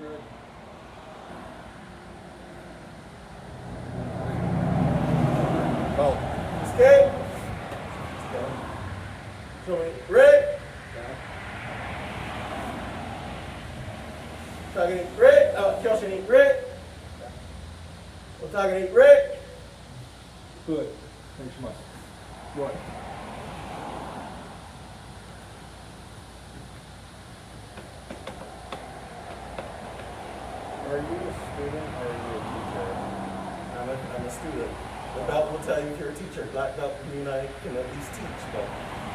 Good. Oh. Escape. Show me. Rick. Target Rick. Kyoshi Rick. Target Rick. Good. Finish much. What? Are you a student or are you a teacher? I'm a student. The belt will tell you if you're a teacher. Black belt would mean I can at least teach, but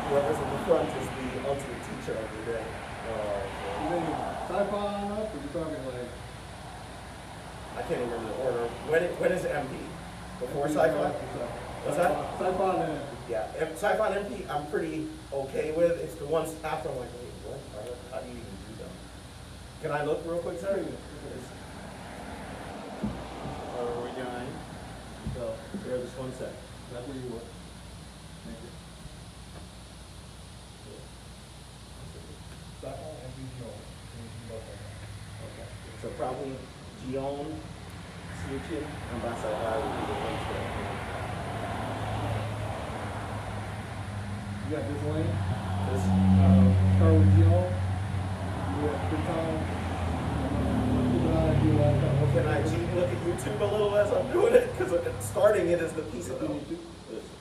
whoever's in the front is the ultimate teacher of the day. You mean Senpai up, or you talking like? I can't even remember the order. When is MP? Before Sci-Fi? What's that? Senpai and MP. Yeah, Sci-Fi and MP I'm pretty okay with. It's the ones after I'm like, wait, what? How do you even do them? Can I look real quick, sir? What are we doing? So, bear this 1 sec. That's where you were. Thank you. Okay. So probably Gion, Suchin, and Basai would be the ones that. You got this lane. This, Start with Gio. You have good time. can I look at YouTube a little as I'm doing it? Because starting it is the piece of You it. need to.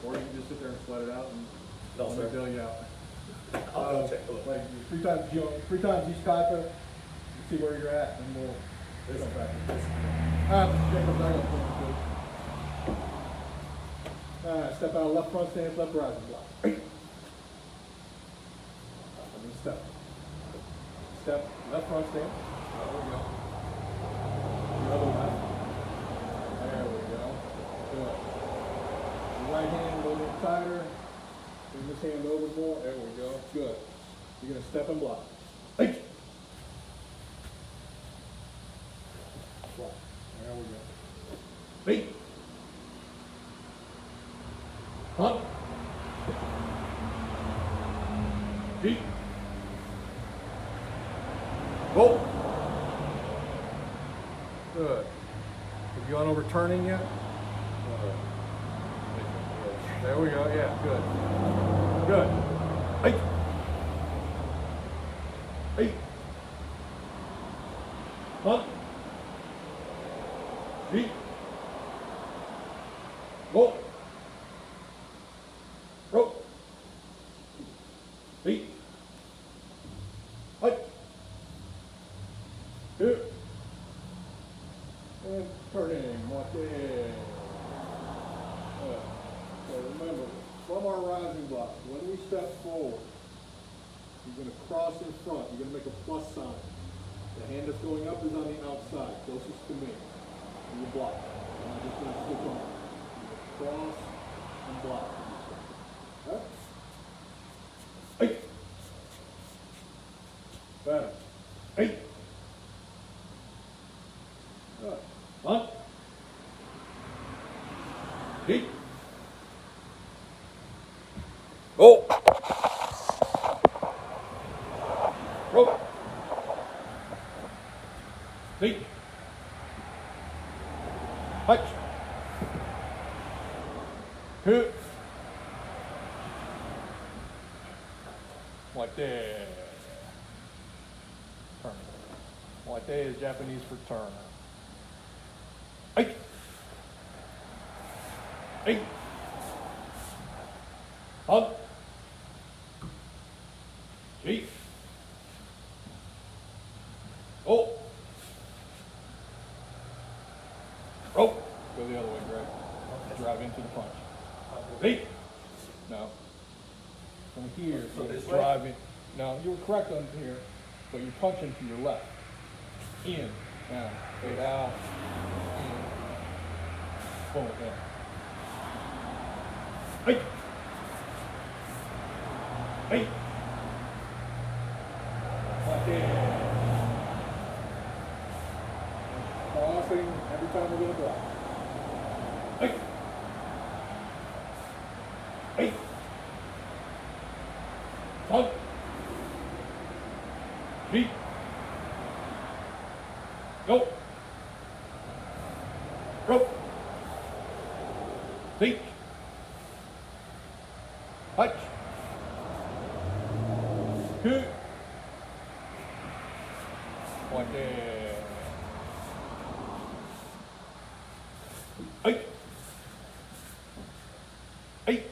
Or you can just sit there and sweat it out and No, sir. bail you out. I'll go check a look. Like 3 times each kata, see where you're at, and we'll come back. Step out, left front stance, left rising block. And then step. Step, left front stance. There we go. The other left. There we go. Good. Your right hand a little tighter. Bring this hand over more. There we go. Good. You're going to step and block. Hey. Block. There we go. Hey. Hunt. Deep. Whoa. Good. Have you on overturning yet? There we go. Yeah, good. Good. Hey. Hey. Hunt. Deep. Whoa. Rope. Feet. Height. Here. And turning. Watch it. So remember, from our rising block, when we step forward, you're going to cross in front. You're going to make a plus sign. The hand that's going up is on the outside, closest to me. And you block. And I'm just going to stick on. Cross and block. Okay? Hey. Better. Hey. Good. One. Deep. Go. Rope. Deep. Punch. Two. Like that. Turn. Like that is Japanese for turn. Hey. Hey. Up. G. Oh. Rope. Go the other way, Greg. Drive into the punch. Hey. No. From here, so it's driving. Now, you were correct on here, but you're punching to your left. In. Down. Fade out. In. Boom. Down. Hey. Hey. Like that. Crossing every time we're going to block. Hey. Hey. One. Deep. Go. Rope. Teach. Touch. Two. One there. Eight. Eight.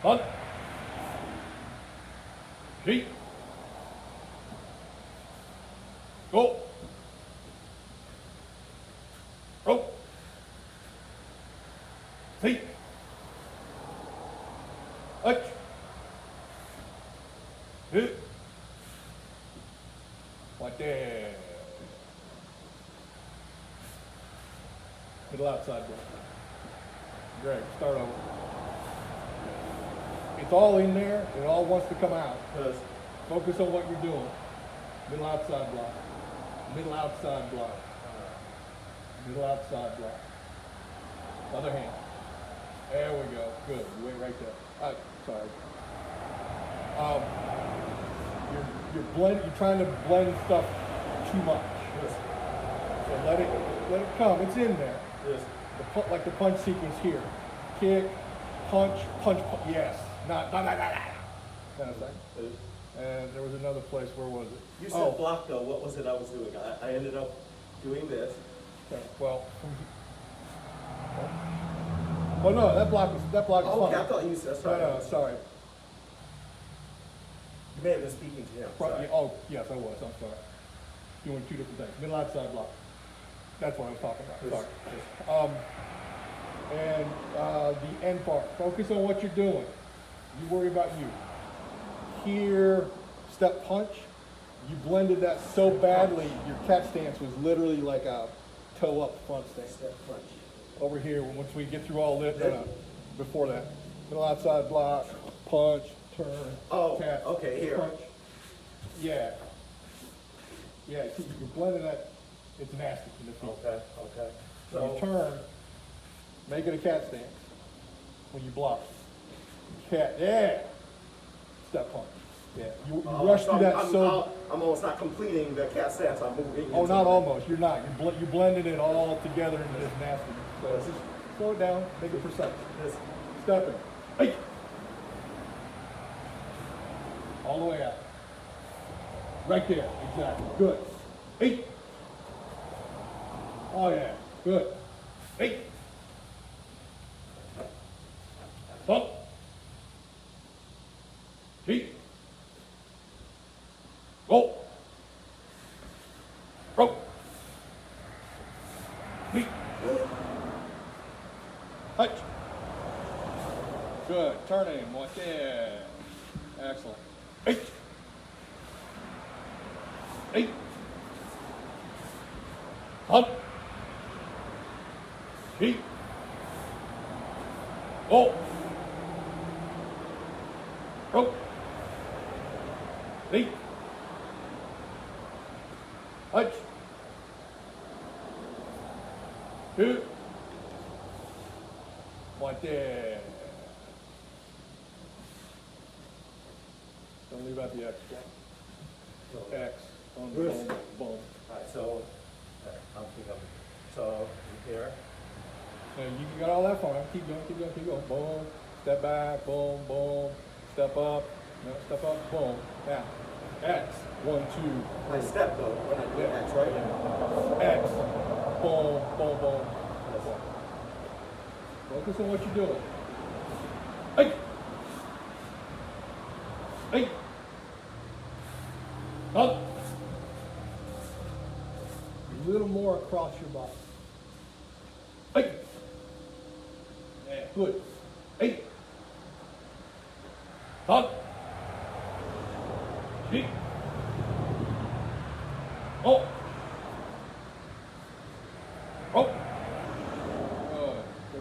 One. Three. Go. Rope. Feet. Touch. Two. Right there. Middle outside block. Greg, start over. It's all in there. It all wants to come out. Yes. Focus on what you're doing. Middle outside block. Middle outside block. Middle outside block. Other hand. There we go. Good. You went right there. Sorry. You're trying to blend stuff too much. Yes. So let it come. It's in there. Yes. Like the punch sequence here. Kick, punch, punch, punch. Yes. Not. Kind of thing. Yes. And there was another place. Where was it? You said block though. What was it I was doing? I ended up doing this. Okay, well, no, that block is Oh, fine. okay, I thought you said sorry. No, sorry. You may have been speaking to him. Sorry. Oh, yes, I was. I'm sorry. Doing two different things. Middle outside block. That's what I was talking about. Sorry. And the end part. Focus on what you're doing. You worry about you. Here, step punch. You blended that so badly, your catch stance was literally like a toe up front stance. Step punch. Over here, once we get through all this, before that. Middle outside block, punch, turn, catch, okay, here. punch. Yeah. Yeah, see, you're blending that, it's nasty in the field. Okay. So you turn, make it a cat stance when you block. Cat, yeah. Step punch. Yeah, you rush through that I'm almost not completing the cat stance. I'm moving. Oh, not almost. You're not. You blended it all together into this nasty. So just slow it down. Make it precise. Yes. Stepping. Hey. All the way out. Right there. Exactly. Good. Hey. Oh yeah. Good. Hey. Bump. Feet. Go. Rope. Feet. Touch. Good. Turning. Watch there. Excellent. Eight. Eight. Hump. Feet. Go. Rope. Feet. Touch. Two. One there. Don't leave out the X. X. Boom, boom, boom. All right, so I'm thinking. So here. So you got all that far. Keep going. Boom. Step back. Boom, boom. Step up. No, step up. Boom. Now. X. 1, 2. I step though when I do X, right? X. Boom, boom, boom. Focus on what you're doing. Hey. Hey. Up. A little more across your body. Hey. Yeah, good. Hey. Up. Hey. Oh. Oh.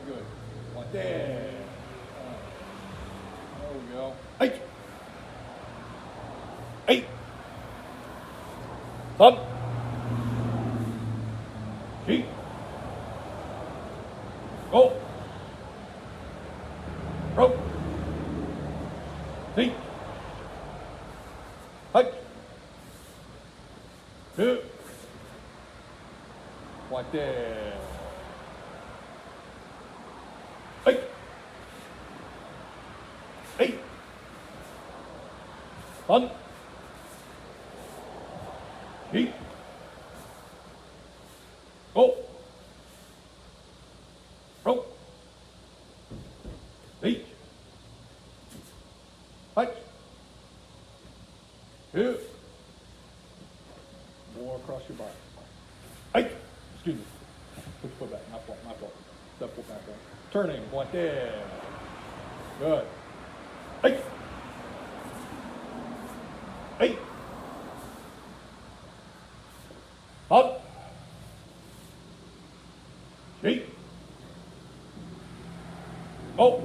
Good. Like that. There we go. Hey. Hey. Thumb. Feet. Go. Rope. Feet. Touch. Two. Like that. Hey. Hey. On. Hey. Go. Go. Hey. Hutch. Two. More across your body. Hey. Excuse me. Put your foot back. My fault. My fault. Step foot back. Turning. Like that. Good. Hey. Hey. Up. Hey. Oh.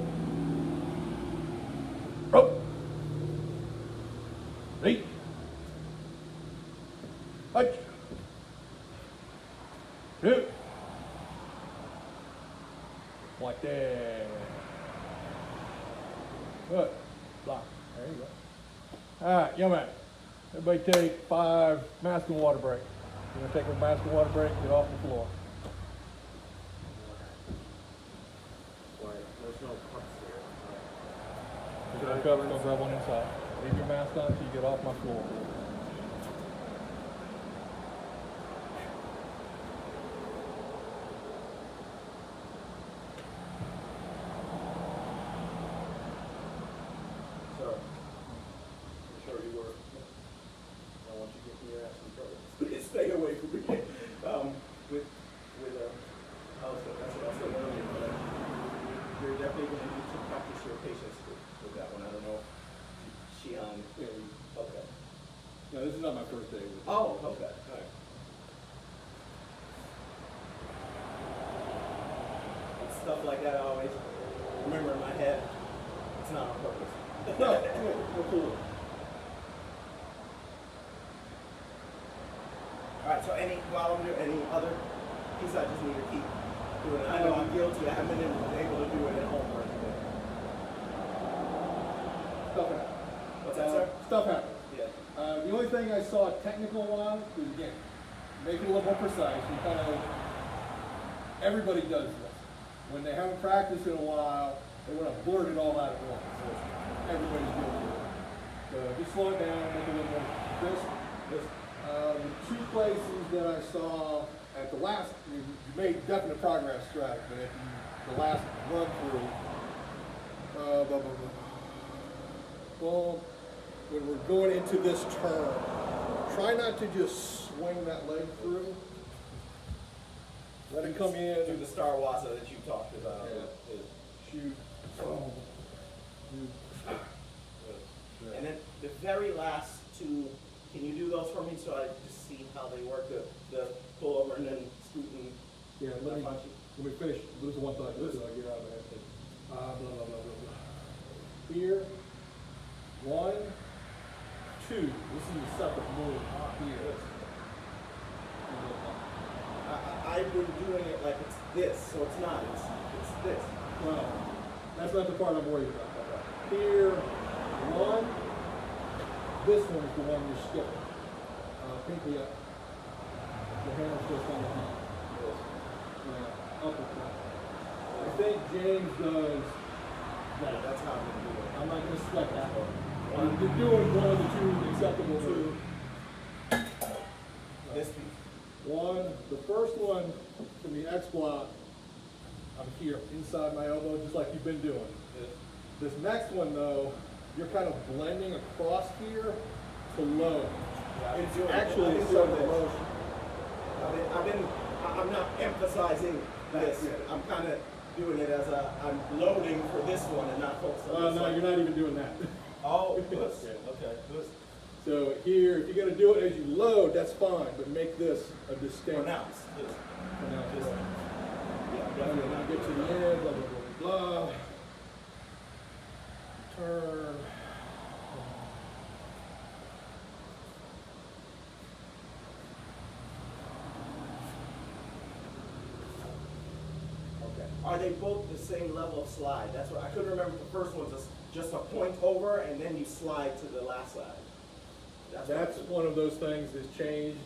Oh. Hey. Hutch. Two. Like that. Good. Block. There you go. All right, young man. Everybody take 5 mask and water break. You're gonna take a mask and water break, get off the floor. There's no cups here. You're gonna cover, go grab one inside. Leave your mask on until you get off my floor. Sir, I'm sure you were. I want you to get your ass in trouble. Stay away from me. That's what earlier, but you're definitely going to need to practice your patience with that one. I don't know. Okay. No, this is not my first day with it. Oh, okay. All right. Stuff like that I always remember in my head. It's not on purpose. No, cool. Alright, so while I'm doing any other piece I just need to keep doing. I know I'm guilty. I haven't been able to do it at home or anything. Stuff happens. What's that, sir? Stuff happens. Yeah. The only thing I saw technical wise is, again, make it a little more precise. You kind of, everybody does this. When they haven't practiced in a while, they want to blurt it all out at once. So everybody's guilty of it. So just slow it down, make it a little more crisp. The 2 places that I saw at the last, you made definite progress, Strat, but at the last run through, well, when we're going into this turn, try not to just swing that leg through. Let it come in. Do the Star Wasa that you talked about. Yeah. Shoot. Oh. And then the very last 2, can you do those for me so I just see how they work? The pull over and then scoot and Yeah, let me finish. Lose one thought so I get out of my head. Blah, blah, blah, blah, blah. Here. 1, 2. This is a separate move. Here. I've been doing it like it's this, so it's not. It's this. Well, that's not the part I'm worried about. Here. 1. This one is the one you're skipping. Pinky up. The hand's just on the hand. Uppercut. I think James does that. That's how I'm going to do it. I'm not going to sweat that one. You're doing one of the 2 acceptable moves. This piece. The first one from the X block, I'm here, inside my elbow, just like you've been doing. This next one though, you're kind of blending across here to low. Yeah, it's actually a separate motion. I'm not emphasizing this. I'm kind of doing it as I'm loading for this one and not focused on this no, one. you're not even doing that. Oh, good. Okay, good. So here, if you're going to do it as you load, that's fine, but make this a distinct. Pronounce this. Pronounce This. it. Yeah, Now definitely. get to the end, blah, blah, blah, blah. Turn. Okay. Are they both the same level of slide? That's what I couldn't remember. The first one's just a point over, and then you slide to the last side. That's one of those things that's changed.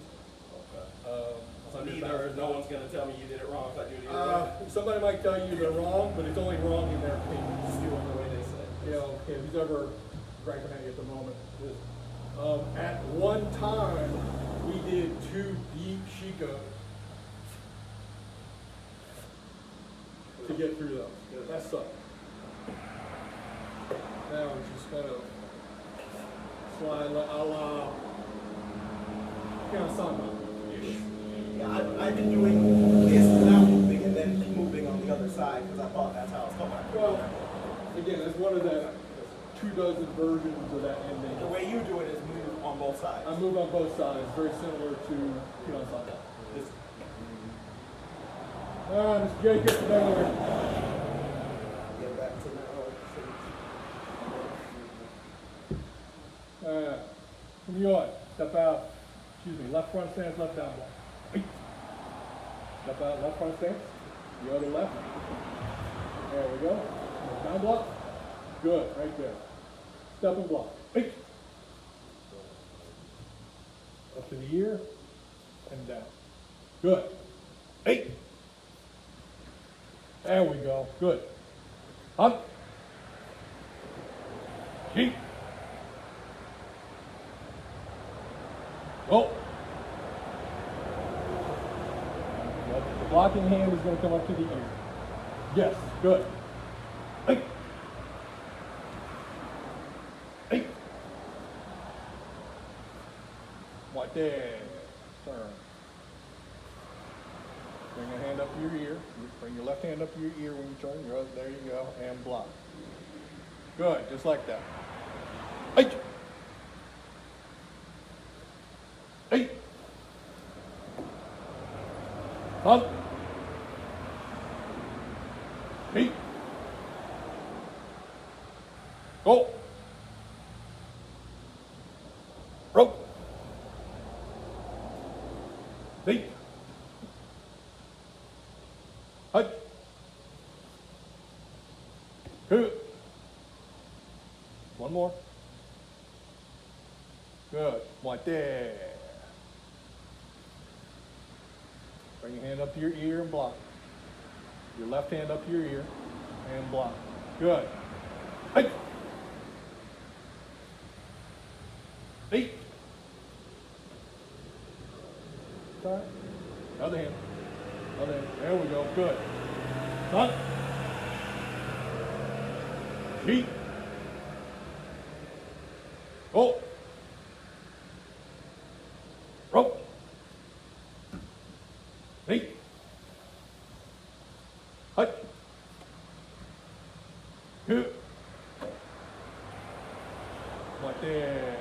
So neither, no one's gonna tell me you did it wrong if I do it either way. Somebody might tell you they're wrong, but it's only wrong in their opinion. Just doing the way they say. You know, if he's ever griping at you at the moment. At one time, we did 2 deep Shikos to get through those. That sucked. Now we're just kind of slide a la kind of Senpai-ish. Yeah, I've been doing this without moving and then moving on the other side because I thought that's how it's going. Well, again, that's one of the 24 versions of that ending. The way you do it is move on both sides. I move on both sides, very similar to Senpai. This- Mr. Jacob, Baylor. Get back to now. From your step out, excuse me, left front stance, left down block. Step out, left front stance, the other left. There we go. Down block. Good, right there. Step and block. Up to the ear and down. Good. There we go. Good. Up. Keep. Go. The blocking hand is going to come up to the ear. Yes, good. Right there. Turn. Bring your hand up to your ear. Bring your left hand up to your ear when you turn. There you go. And block. Good. Just like that. Up. Go. Rope. Good. One more. Good. Right there. Bring your hand up to your ear and block. Your left hand up to your ear and block. Good. Sorry. Other hand. Other hand. There we go. Good. Cut. Feet. Go. Rope. Feet. Hut. Good. Right there.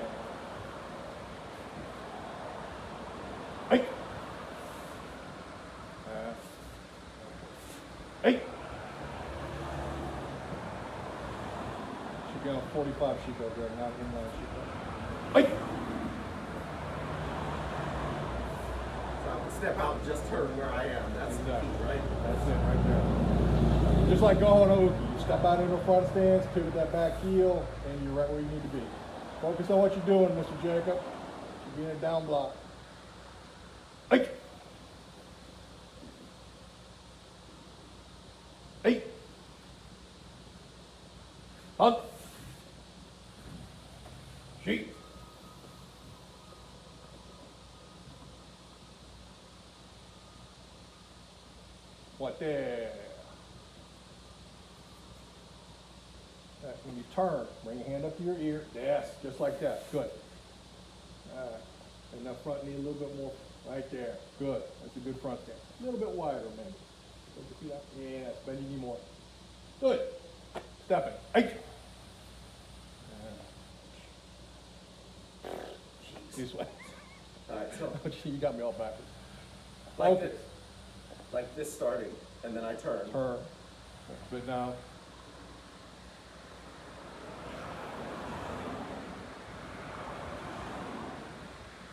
Hey. Hey. She got 45 she goes there, not inline she goes. Hey. So I would step out and just turn where I am. That's Exactly. the key, right? That's it right there. Just like going Oki, you step out in the front stance, pivot that back heel, and you're right where you need to be. Focus on what you're doing, Mr. Jacob. You're being a down block. Hey. Hey. Hunt. Sheep. What there? When you turn, bring your hand up to your ear. Yes, just like that. Good. All right. And that front knee a little bit more. Right there. Good. That's a good front stance. A little bit wider, maybe. Put your feet up. Yes, bend your knee more. Good. Stepping. Hey. This way. All right, so You got me all backwards. like Okay. this. Like this starting, and then I turn. Turn. But now.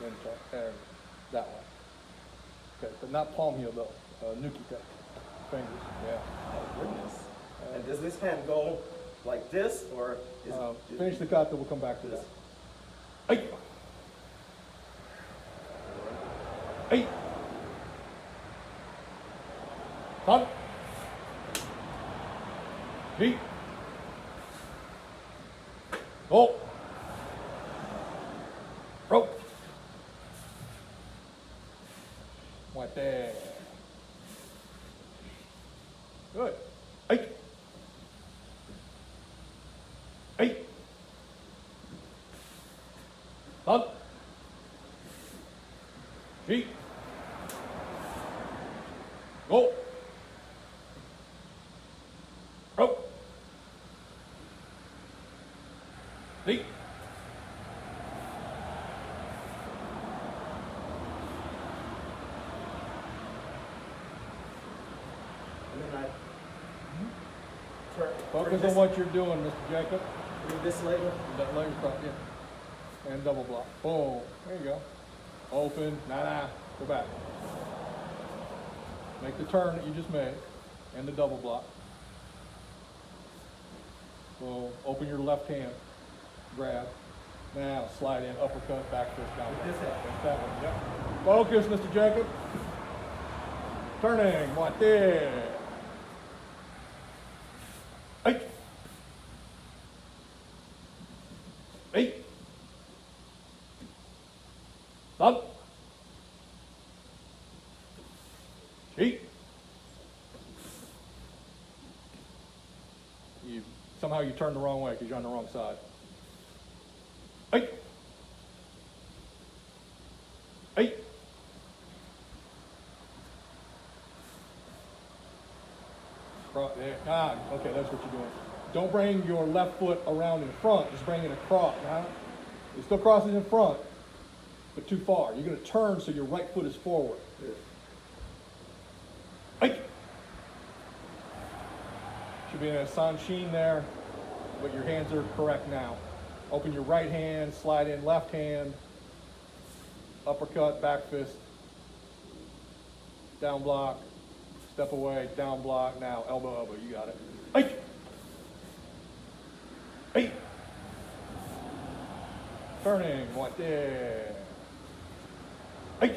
Then turn. There. That way. Okay, but not palm heel though. Nuki cut. Fingers. Yeah. Oh, goodness. And does this hand go like this, or is it? Finish the kata. We'll come back to that. Hey. Hey. Stop. Feet. Go. Rope. Right there. Good. Hey. Hey. Up. Feet. Go. Rope. Feet. And then I turn. Focus on what you're doing, Mr. Jacob. Bring this leg. That leg across, yeah. And double block. Boom. There you go. Open. Nah. Go back. Make the turn that you just made. And the double block. Boom. Open your left hand. Grab. Now slide in, uppercut, back fist down. With this hand. That's that one. Yep. Focus, Mr. Jacob. Turning. Right there. Hey. Hey. Up. Cheat. Somehow you turn the wrong way because you're on the wrong side. Hey. Hey. There. Ah, okay, that's what you're doing. Don't bring your left foot around in front, just bring it across. Now, it still crosses in front, but too far. You're going to turn so your right foot is forward. Hey. Should be a Sanshin there, but your hands are correct now. Open your right hand, slide in left hand, uppercut, back fist, down block, step away, down block, now elbow, elbow, you got it. Hey! Hey! Turning, right there. Hey!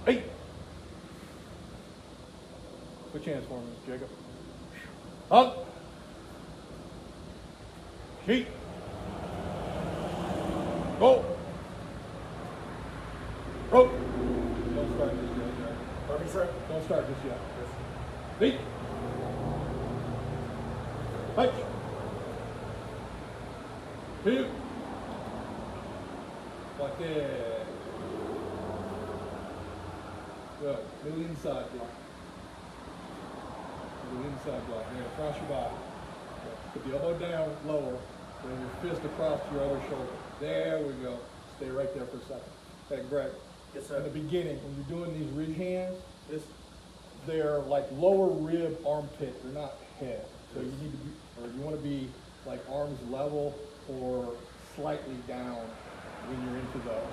Hey! Switch hands for me, Jacob. Up! Sheet. Go. Rope. Don't start this yet, Jack. Pardon me, sir? Don't start this yet. Feet. Punch. Two. Like that. Good. Little inside block. Little inside block. Now across your body. Put the elbow down, lower, bring your fist across your other shoulder. There we go. Stay right there for a second. Okay, Greg. Yes, sir. In the beginning, when you're doing these ridge hands, they're like lower rib armpit. They're not head. So you need to be, or you want to be like arms level or slightly down when you're into those.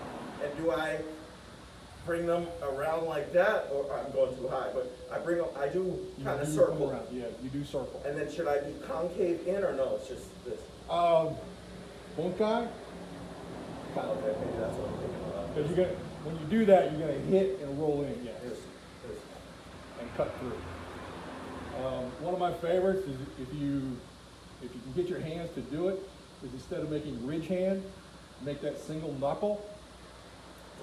And do I bring them around like that, or I'm going too high? But I do kind of circle. Around. Yeah, you do circle. And then should I be concave in or no? It's just this. Bunkai. Okay, maybe that's what I'm thinking about. Because you're gonna, when you do that, you're gonna hit and roll in, yes, Yes. and cut through. One of my favorites is if you can get your hands to do it, is instead of making ridge hand, make that single knuckle.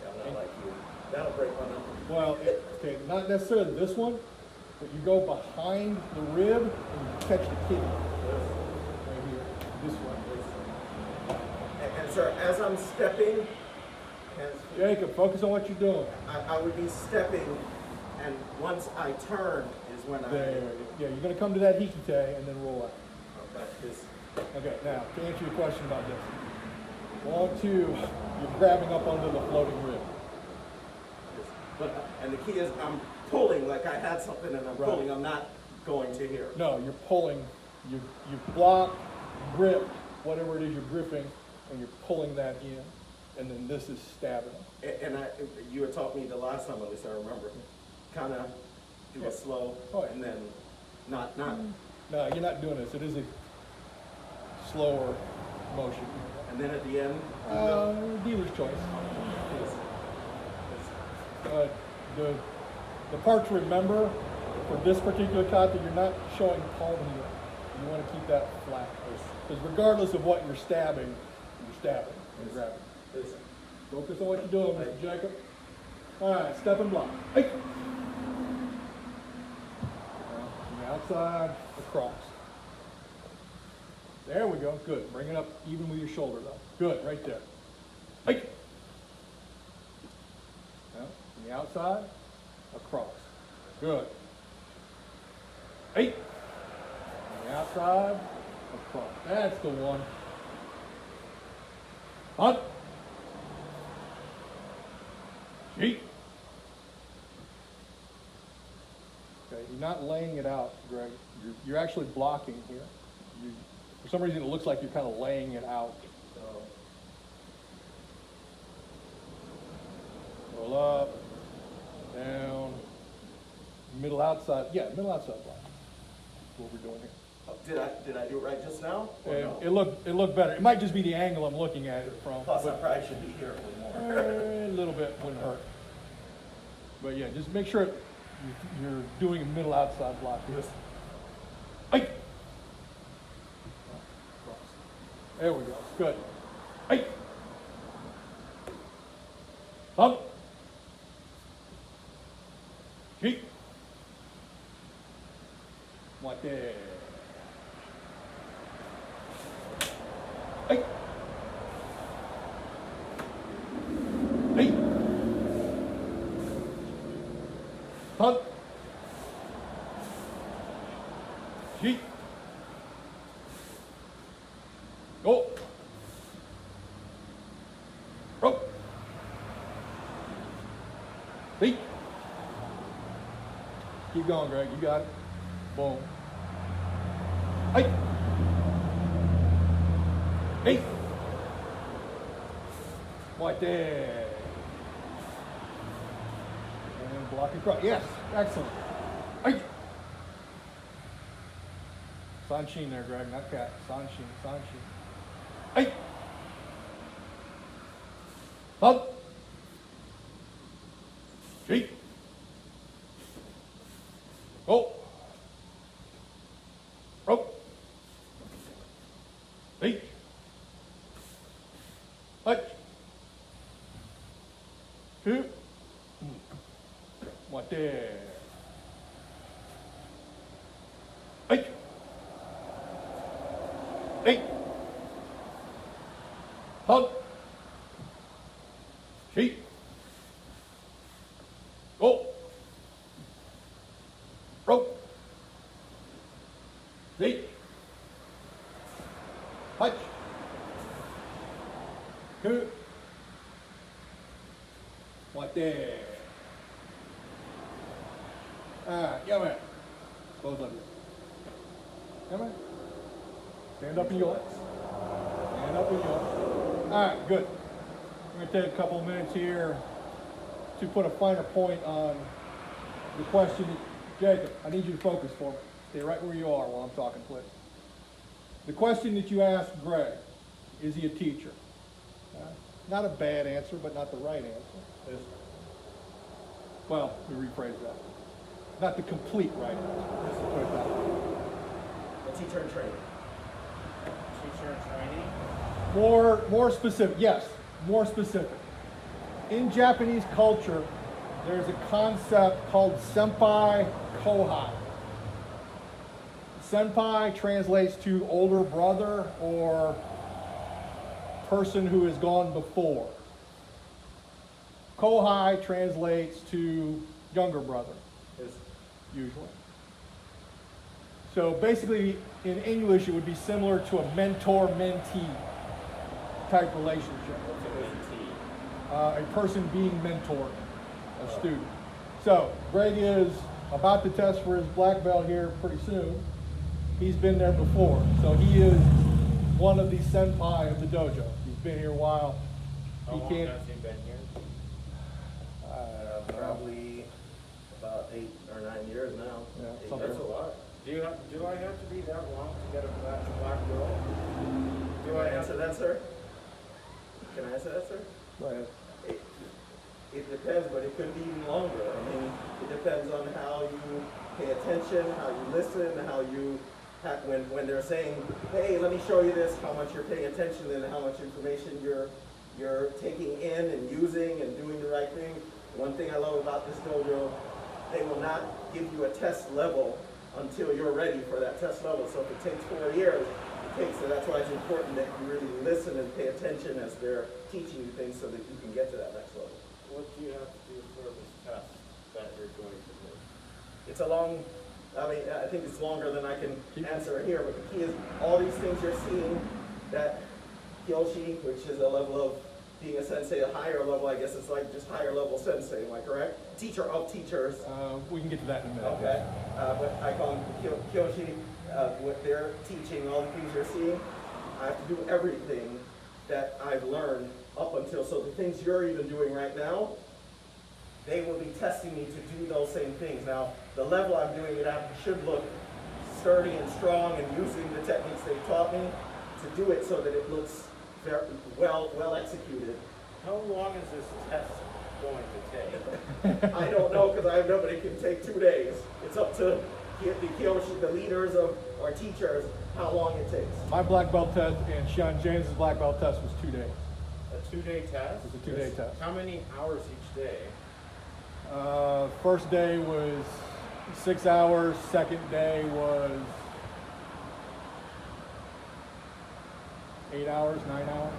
Yeah, I'm not like you. That'll break my knuckle. Well, okay, not necessarily this one, but you go behind the rib and you catch the kidney right here, this way. And sir, as I'm stepping, Jacob, focus on what you're doing. I would be stepping, and once I turn is when There, yeah, you're gonna come to that hikite and then roll out. Okay, now, to answer your question about this. 1, 2, you're grabbing up under the floating rib. And the key is I'm pulling like I had something and I'm Right. pulling. I'm not going to here. No, you're pulling, you block, grip, whatever it is you're gripping, and you're pulling that in. And then this is stabbing. And you had taught me the last time, at least I remember, kind of do a slow and then not. No, you're not doing this. It is a slower motion. And then at the end, Dealer's choice. The part to remember for this particular kata, you're not showing palm here. You want to keep that flat. Because regardless of what you're stabbing and grabbing. Yes. Focus on what you're doing, Mr. Jacob. All right, step and block. Hey. From the outside, across. There we go, good. Bring it up even with your shoulder though. Good, right there. Hey. Now, from the outside, across. Good. Hey. From the outside, across. That's the one. Hunt. Cheat. Okay, you're not laying it out, Greg. You're actually blocking here. For some reason, it looks like you're kind of laying it out. Roll up, down, middle outside. Yeah, middle outside block. That's what we're doing here. Did I do it right just now? No? It looked better. It might just be the angle I'm looking at it from. Plus, I probably should be here a little more. A little bit wouldn't hurt. But yeah, just make sure you're doing a middle outside block. Yes. Hey. There we go. Good. Hey. Up. Keep. Like that. Hey. Hey. Hunt. Keep. Go. Rope. Feet. Keep going, Greg. You got it. Boom. Hey. Hey. Like that. And block across. Yes. Excellent. Hey. Sanshin there, Greg. Not cat. Sanshin. Sanshin. Hey. Up. Cheat. Go. Rope. Feet. Touch. Two. Like that. Hey. Hey. Hug. Cheat. Go. Rope. Feet. Touch. Two. Like that. Alright, yeah, man. Both of you. Yeah, man. Stand up in yours. Stand up in yours. Alright, good. I'm going to take a couple of minutes here to put a finer point on the question. Jacob, I need you to focus for me. Stay right where you are while I'm talking, please. The question that you asked Greg, is he a teacher? Not a bad answer, but not the right answer. Well, let me rephrase that. Not the complete right answer. Let's put it that way. A teacher in training. Teacher training? More specific, yes, more specific. In Japanese culture, there's a concept called Senpai Kohai. Senpai translates to older brother or person who has gone before. Kohai translates to younger brother, usually. So basically, in English, it would be similar to a mentor-mentee type relationship. A person being mentored, a student. So Greg is about to test for his black belt here pretty soon. He's been there before, so he is one of the senpai of the dojo. He's been here a while. How long has he been here? Probably about 8 or 9 years now. Yeah, Eight something. years. That's a lot. Do I have to be that long to get a black belt? Do I answer that, sir? Can I answer that, sir? Go ahead. The depends, but it could be even longer. I mean, it depends on how you pay attention, how you listen, how you have, when they're saying, hey, let me show you this, how much you're paying attention and how much information you're taking in and using and doing the right thing. One thing I love about this dojo, they will not give you a test level until you're ready for that test level. So if it takes 4 years, so that's why it's important that you really listen and pay attention as they're teaching you things so that you can get to that next level. What do you have to do for this test that you're going to do? It's a long, I mean, I think it's longer than I can answer here, but the key is all these things you're seeing, that Kyoshi, which is a level of being a sensei, a higher level, I guess it's like just higher level sensei, am I correct? Teacher of teachers. We can get to that in a minute. Okay, but I call them Kyoshi. What they're teaching, all the things you're seeing, I have to do everything that I've learned up until, so the things you're even doing right now, they will be testing me to do those same things. Now, the level I'm doing it at should look sturdy and strong and using the techniques they taught me to do it so that it looks very well executed. How long is this test going to take? I don't know, because I know, but it can take 2 days. It's up to the leaders of our teachers how long it takes. My black belt test and Sean James's black belt test was 2 days. A 2-day test? It was a 2-day test. How many hours each day? First day was 6 hours. Second day was 8 hours, 9 hours.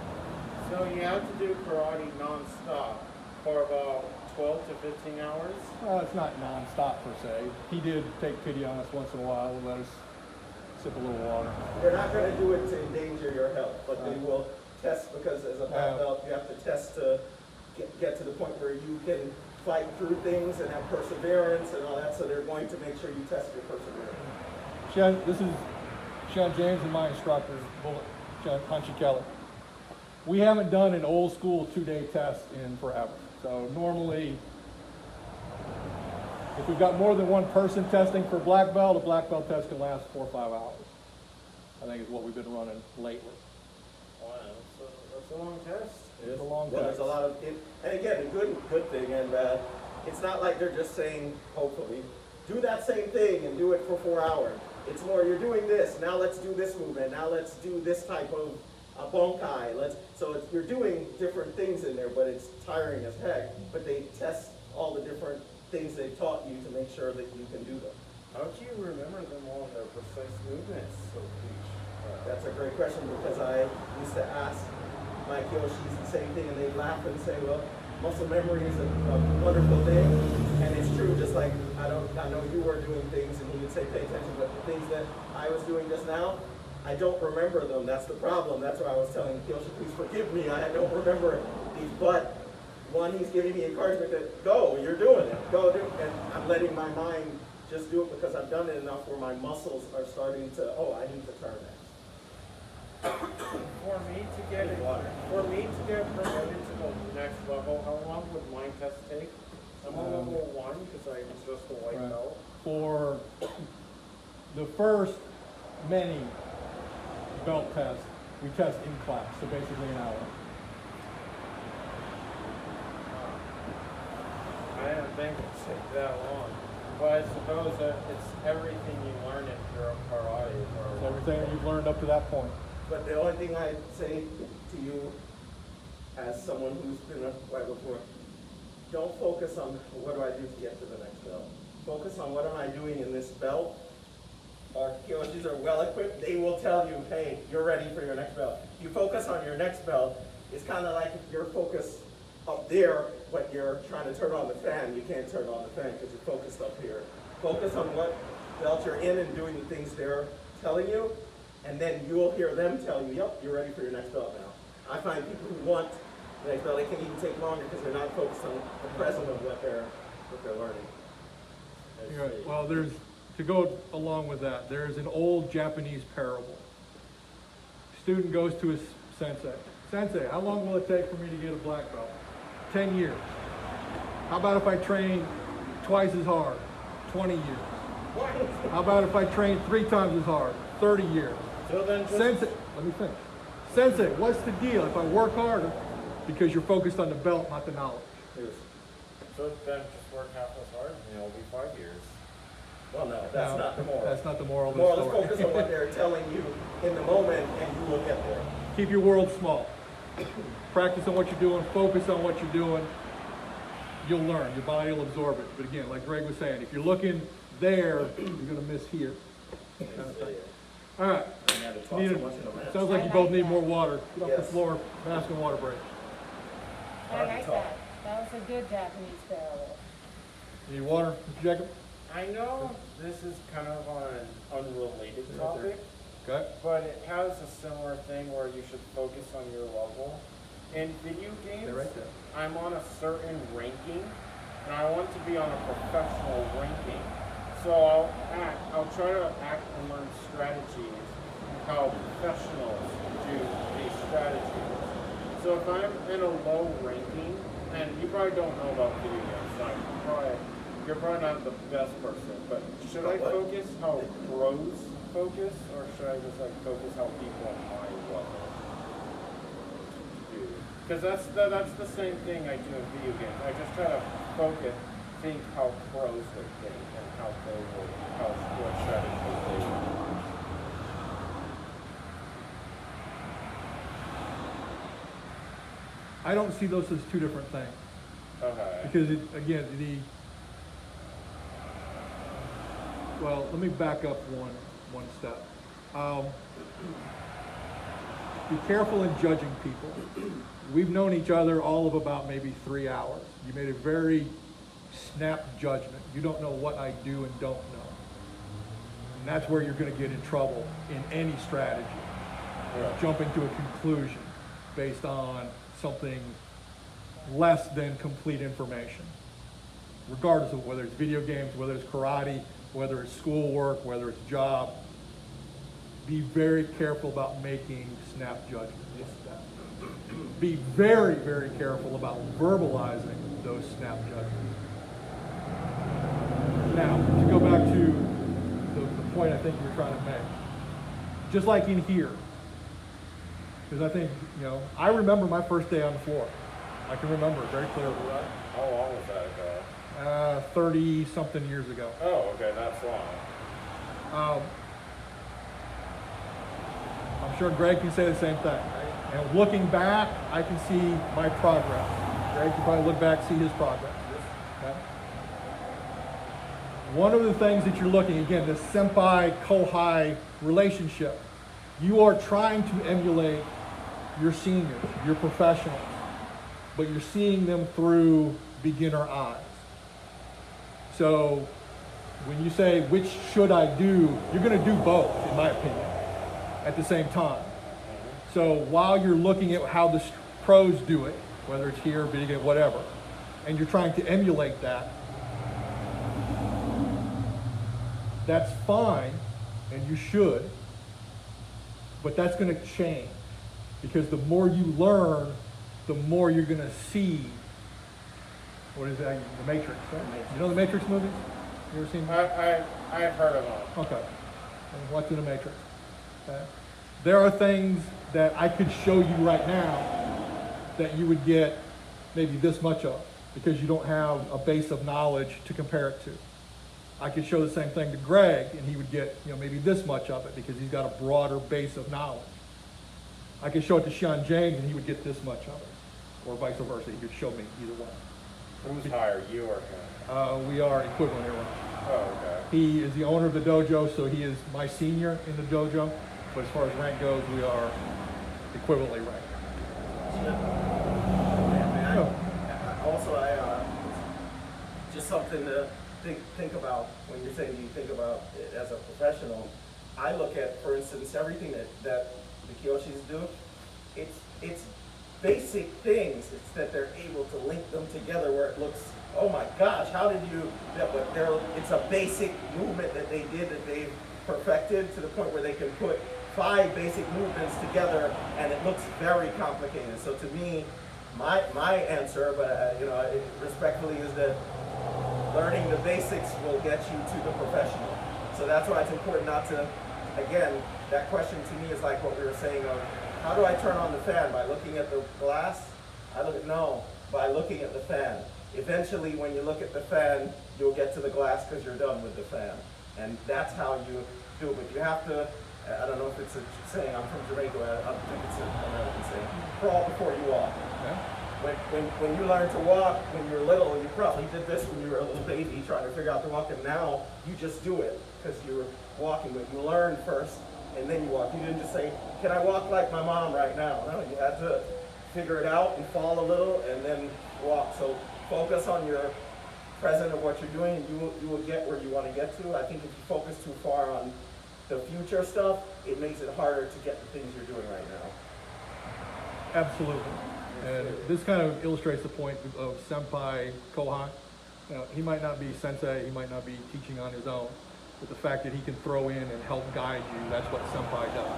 So you have to do karate non-stop for about 12 to 15 hours? It's not non-stop per se. He did take pity on us once in a while and let us sip a little water. They're not going to do it to endanger your health, but they will test, because as a black belt, you have to test to get to the point where you can fight through things and have perseverance and all that, so they're going to make sure you test your perseverance. This is Sean James and my instructor, Punchy Keller. We haven't done an old school 2-day test in forever. So normally, if we've got more than one person testing for black belt, a black belt test can last 4 or 5 hours. I think is what we've been running lately. Wow, that's a long test. It's a long Well, test. there's a lot of, and again, a good thing, and it's not like they're just saying, hopefully, do that same thing and do it for 4 hours. It's more, you're doing this, now let's do this movement, now let's do this type of bonkai. You're doing different things in there, but it's tiring as heck. But they test all the different things they taught you to make sure that you can do them. How do you remember them all, their precise movements so each? That's a great question, because I used to ask my Kyoshis the same thing, and they laugh and say, well, muscle memory is a wonderful thing, and it's true. Just like I know you were doing things, and he would say pay attention, but the things that I was doing just now, I don't remember them. That's the problem. That's why I was telling Kyoshi, please forgive me. I don't remember these. But one, he's giving me encouragement that go, you're doing it. Go do it. And I'm letting my mind just do it because I've done it enough where my muscles are starting to, I need to turn that. For me to get promoted to the next level, how long would my test take? I'm on level 1 because I'm just a white belt. For the first many belt tests, we test in class, so basically an hour. I didn't think it'd take that long. But I suppose that it's everything you learn in pure karate. It's everything you've learned up to that point. But the only thing I'd say to you, as someone who's been a white before, don't focus on what do I do to get to the next belt. Focus on what am I doing in this belt. Our Kyoshis are well equipped. They will tell you, hey, you're ready for your next belt. If you focus on your next belt, it's kind of like your focus up there, but you're trying to turn on the fan. You can't turn on the fan because you're focused up here. Focus on what belt you're in and doing the things they're telling you, and then you'll hear them tell you, yep, you're ready for your next belt now. I find people who want the next belt, it can even take longer because they're not focused on the present of what they're learning. Right. Well, to go along with that, there's an old Japanese parable. Student goes to his sensei. Sensei, how long will it take for me to get a black belt? 10 years. How about if I train twice as hard? 20 years. How about if I train 3 times as hard? 30 years. So then just Sensei, let me finish. Sensei, what's the deal if I work harder? Because you're focused on the belt, not the knowledge. So then just work half as hard and it'll be 5 years. Well, no, that's not the moral. That's not the moral of The the moral is story. focus on what they're telling you in the moment, and you will get there. Keep your world small. Practice on what you're doing, focus on what you're doing. You'll learn, your body will absorb it. But again, like Greg was saying, if you're looking there, you're gonna miss here. All right. Sounds like you both need more water. Get off the Yes. floor, mask and water break. I like that. That was a good Japanese parable. Need water, Mr. Jacob? I know this is kind of on an unrelated topic, Okay. but it has a similar thing where you should focus on your level. In video games, They're right there. I'm on a certain ranking, and I want to be on a professional ranking. So I'll try to act and learn strategies, how professionals do these strategies. So if I'm in a low ranking, and you probably don't know about video games, so you're probably not the best person, but should I focus how pros focus, or should I just like focus how people on my level do? Because that's the same thing I do in video games. I just try to think how pros would think and how they will, what strategies they would. I don't see those as two different things. Okay. Because again, well, let me back up one step. Be careful in judging people. We've known each other all of about maybe 3 hours. You made a very snap judgment. You don't know what I do and don't know. And that's where you're going to get in trouble in any strategy. Right. Jumping to a conclusion based on something less than complete information. Regardless of whether it's video games, whether it's karate, whether it's schoolwork, whether it's job, be very careful about making snap judgments. Be very, very careful about verbalizing those snap judgments. Now, to go back to the point I think you were trying to make, just like in here, because I think, I remember my first day on the floor. I can remember it very clearly. How long was that ago? 30-something years ago. Oh, okay, that's long. I'm sure Greg can say the same thing. And looking back, I can see my progress. Greg can probably look back, see his progress. Okay? One of the things that you're looking, again, this senpai-kohai relationship, you are trying to emulate your seniors, your professionals, but you're seeing them through beginner eyes. So when you say, which should I do, you're going to do both, in my opinion, at the same time. So while you're looking at how the pros do it, whether it's here, video game, whatever, and you're trying to emulate that, that's fine, and you should, but that's going to change. Because the more you learn, the more you're going to see, what is that, The Matrix, right? You know the Matrix movies? You ever seen them? I've heard of them. Okay. I'm watching The Matrix. Okay. There are things that I could show you right now that you would get maybe this much of, because you don't have a base of knowledge to compare it to. I could show the same thing to Greg, and he would get maybe this much of it because he's got a broader base of knowledge. I could show it to Sean James, and he would get this much of it, or vice versa. He could show me either one. Who's higher, you or him? We are equivalent here. Oh, okay. He is the owner of the dojo, so he is my senior in the dojo. But as far as rank goes, we are equivalently ranked. Also, just something to think about when you're saying you think about it as a professional. I look at, for instance, everything that the Kyoshis do. It's basic things. It's that they're able to link them together where it looks, oh my gosh, how did you? It's a basic movement that they did that they've perfected to the point where they can put 5 basic movements together, and it looks very complicated. So to me, my answer, but respectfully, is that learning the basics will get you to the professional. So that's why it's important not to, again, that question to me is like what we were saying of, how do I turn on the fan? By looking at the glass? No, by looking at the fan. eventually when you look at the fan, you'll get to the glass because you're done with the fan. And that's how you do it. But you have to, I don't know if it's a saying, I'm from Jamaica, I don't think it's an American saying, crawl before you walk. Yeah. When you learn to walk, when you were little, you probably did this when you were a little baby trying to figure out to walk, and now you just do it because you're walking. But you learn first, and then you walk. You didn't just say, can I walk like my mom right now? No, you had to figure it out and fall a little, and then walk. So focus on your present of what you're doing, and you will get where you want to get to. I think if you focus too far on the future stuff, it makes it harder to get the things you're doing right now. Absolutely. And this kind of illustrates the point of Senpai Kohan. Now, he might not be sensei, he might not be teaching on his own, but the fact that he can throw in and help guide you, that's what Senpai does.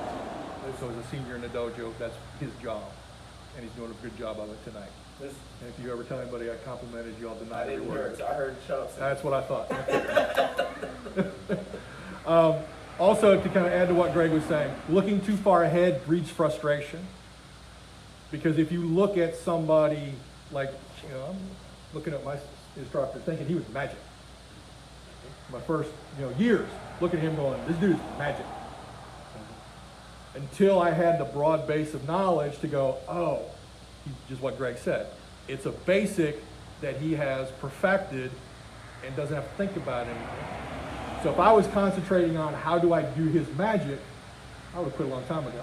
So as a senior in the dojo, that's his job. And he's doing a good job of it tonight. And if you ever tell anybody I complimented you, I'll deny I didn't every hear word. it. I heard shut up. That's what I thought. Also, to kind of add to what Greg was saying, looking too far ahead breeds frustration. Because if you look at somebody like, I'm looking at my instructor thinking he was magic. My first, years, looking at him going, this dude's magic. Until I had the broad base of knowledge to go, just what Greg said. It's a basic that he has perfected and doesn't have to think about anything. So if I was concentrating on how do I do his magic, I would have quit a long time ago.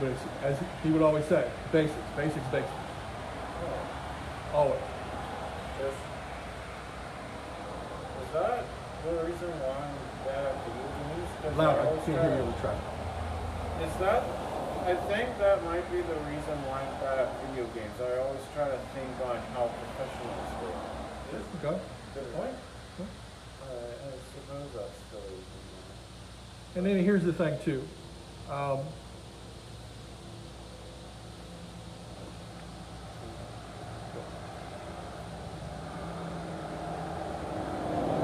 But it's, as he would always say, basics, basics, basics. Always. Is that the reason why I'm bad at video games? 'Cause Loud, I always can't try hear to- you on the track. Is that, I think that might be the reason why I'm bad at video games. I always try to think on how professionals do it. Okay. Good point. Yeah. I suppose that's the reason why. And then here's the thing too.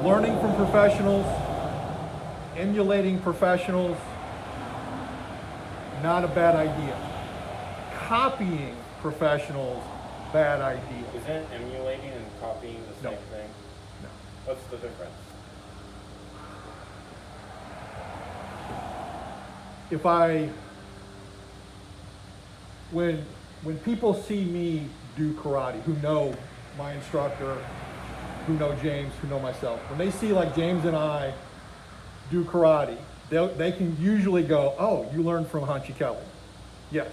Learning from professionals, emulating professionals, not a bad idea. Copying professionals, bad idea. Isn't emulating and copying the No. same thing? No. What's the difference? When people see me do karate, who know my instructor, who know James, who know myself, when they see like James and I do karate, they can usually go, oh, you learned from Hanchi Kelly. Yes.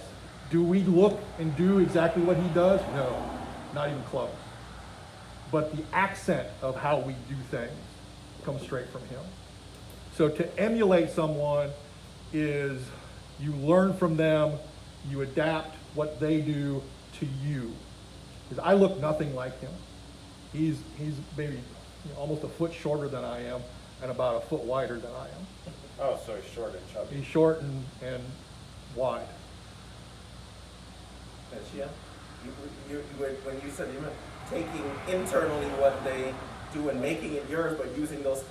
Do we look and do exactly what he does? No, not even close. But the accent of how we do things comes straight from him. So to emulate someone is you learn from them, you adapt what they do to you. Because I look nothing like him. He's maybe almost a foot shorter than I am and about a foot wider than I am. Oh, so he's short and chubby. He's short and wide. Yeah. When you said you meant taking internally what they do and making it yours, but using those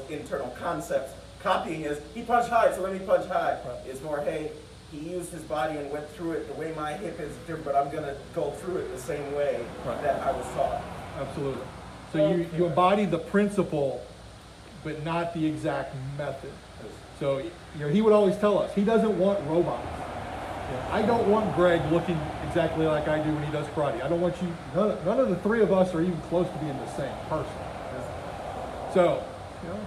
internal concepts. Copying is, he punched high, so let me punch high. Right. It's more, hey, he used his body and went through it. The way my hip is different, but I'm going to go through it the same way Right. that I was taught. Absolutely. So you embody the principle, but not the exact method. So he would always tell us, he doesn't want robots. I don't want Greg looking exactly like I do when he does karate. I don't want you, none of the three of us are even close to being the same person. So,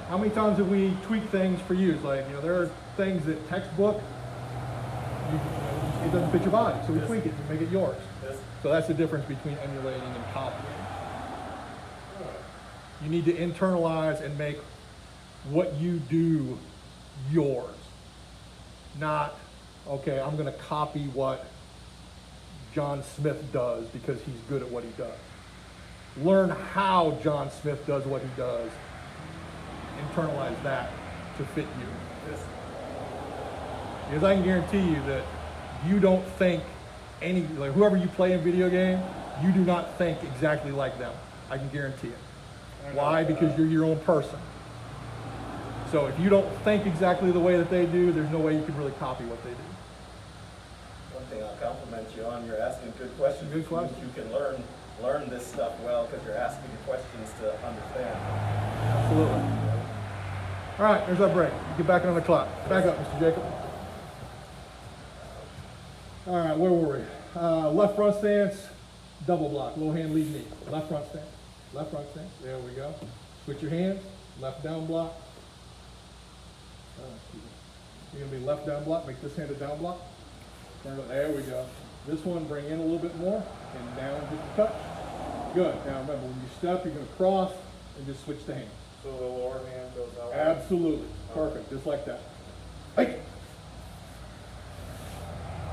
how many times have we tweaked things for you? It's like, there are things that textbook, it doesn't fit your body, so we tweak it to make it yours. So that's the difference between emulating and copying. You need to internalize and make what you do yours. Not, okay, I'm going to copy what John Smith does because he's good at what he does. Learn how John Smith does what he does. Internalize that to fit you. Because I can guarantee you that you don't think like whoever you play in video game, you do not think exactly like them. I can guarantee it. Why? Because you're your own person. So if you don't think exactly the way that they do, there's no way you can really copy what they do. One thing I'll compliment you on, you're asking good questions. Good question. You can learn learn this stuff well because you're asking me questions to understand. Absolutely. All right, there's our break. Get back on the clock. Back up, Mr. Jacob. All right, where were we? Left front stance, double block, low hand lead knee. Left front stance, left front stance. There we go. Switch your hands, left down block. You're gonna be left down block, make this hand a down block. There we go. This one, bring in a little bit more, and down just a touch. Good. Now remember, when you step, you're gonna cross and just switch the hands. So the lower hand goes out. Absolutely. Perfect. Just like that. Hey.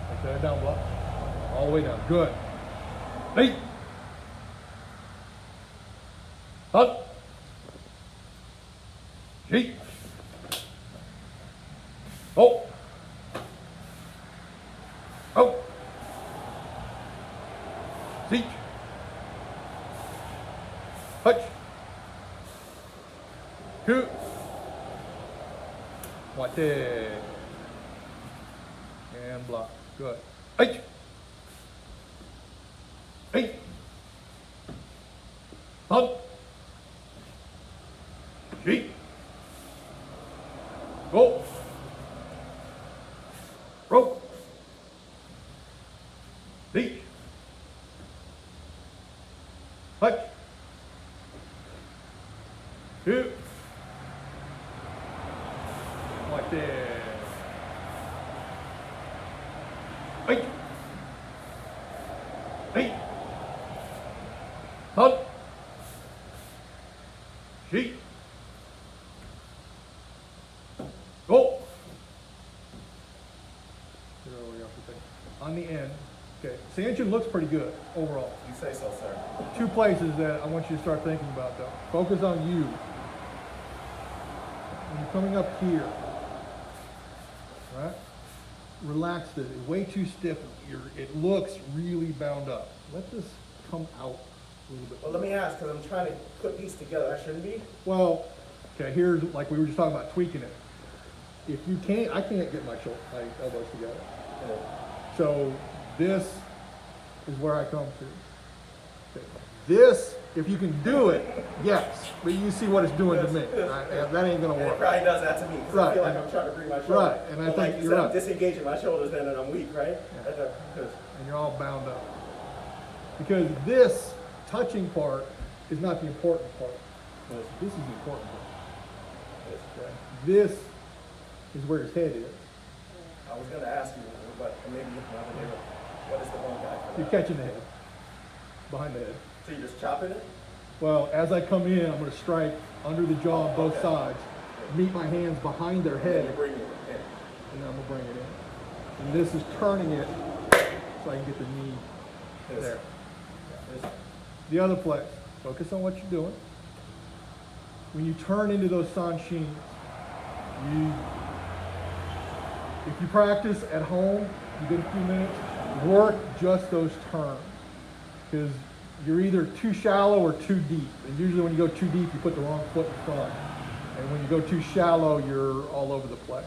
Like that, down block. All the way down. Good. Hey. Up. Sheet. Oh. Oh. Seat. Touch. Two. Watch it. And block. Good. Eight. Eight. Up. Sheet. Go. Rope. Seat. Touch. Two. Like this. Eight. Eight. Up. Sheet. Go. On the end. Okay. Stanchion looks pretty good overall. You say so, sir. Two places that I want you to start thinking about though. Focus on you. When you're coming up here, right? Relax it. It's way too stiff. It looks really bound up. Let this come out a little bit. Well, let me ask, because I'm trying to put these together. I shouldn't be? Well, okay, here's, like we were just talking about tweaking it. If you can't, I can't get my elbows together. So this is where I come to. Okay. This, if you can do it, yes, but you see what it's doing to me. That ain't gonna And it work. probably does that to me, because I feel like I'm trying to bring my shoulder. Right, and I But think like you you're said, I'm right. disengaging my shoulders then, and I'm weak, right? And you're all bound up. Because this touching part is not the important part. This is the important part. Okay? This is where his head is. I was going to ask you, but maybe another day, what is the one guy for You're that? catching the head, behind the head. So you're just chopping it? Well, as I come in, I'm going to strike under the jaw on both sides, meet my hands behind their And then head, you bring it in. and then I'm going to bring it in. And this is turning it so I can get the knee This. there. This. The other place, focus on what you're doing. When you turn into those sanshins, if you practice at home, you get a few minutes, work just those turns. Because you're either too shallow or too deep. And usually when you go too deep, you put the wrong foot in front. And when you go too shallow, you're all over the place.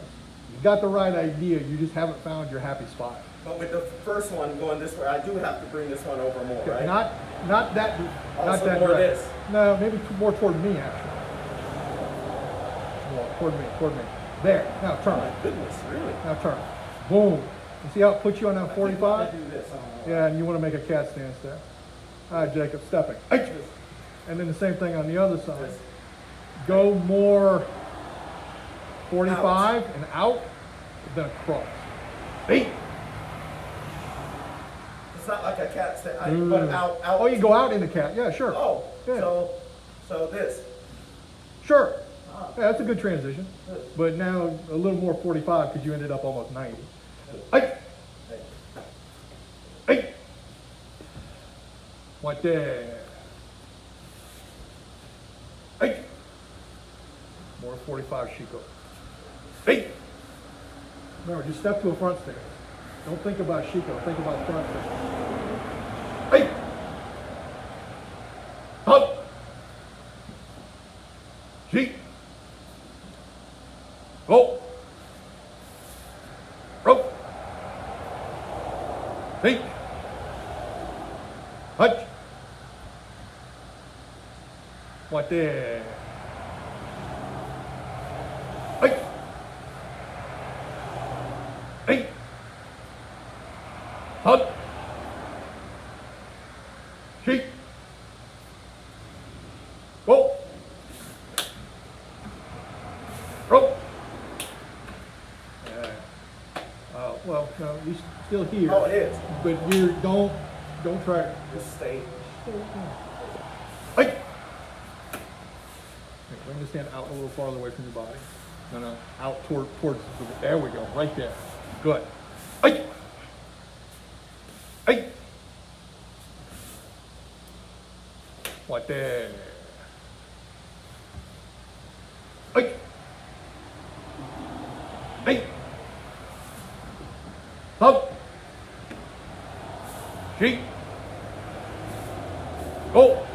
You got the right idea, you just haven't found your happy spot. But with the first one going this way, I do have to bring this one over more, Okay, right? not that Also that more direct. this. No, maybe more toward me actually. More toward me. There. Now turn. Oh my goodness, really? Now turn. Boom. You see how it puts you on that 45? I do this. Yeah, and you want to make a cat stance there. All right, Jacob, stepping. Hey! And then the same thing on the other side. This. Go more 45 and out, then across. Hey! It's not like a cat stand. But out. Oh, you go out in the cat. Yeah, sure. Oh, Yeah. so this. Sure. Ah. Yeah, that's a good transition. Good. But now a little more 45 because you ended up almost 90. Hey! Hey. Hey! Like that. Hey! More 45 Shiko. Hey! Remember, just step to a front stance. Don't think about Shiko, think about front stance. Hey! Up! Sheet! Go! Rope! Feet! Touch! What there? Hey! Hey! Up! Sheep! Go! Rope! Well, no, you're still here. Oh, it is. But you don't try it. Just stay. Hey! Bring this hand out a little farther away from your body. No, out towards, there we go, right there. Good. Hey! Hey! What there? Hey! Hey! Up! Sheep! Go!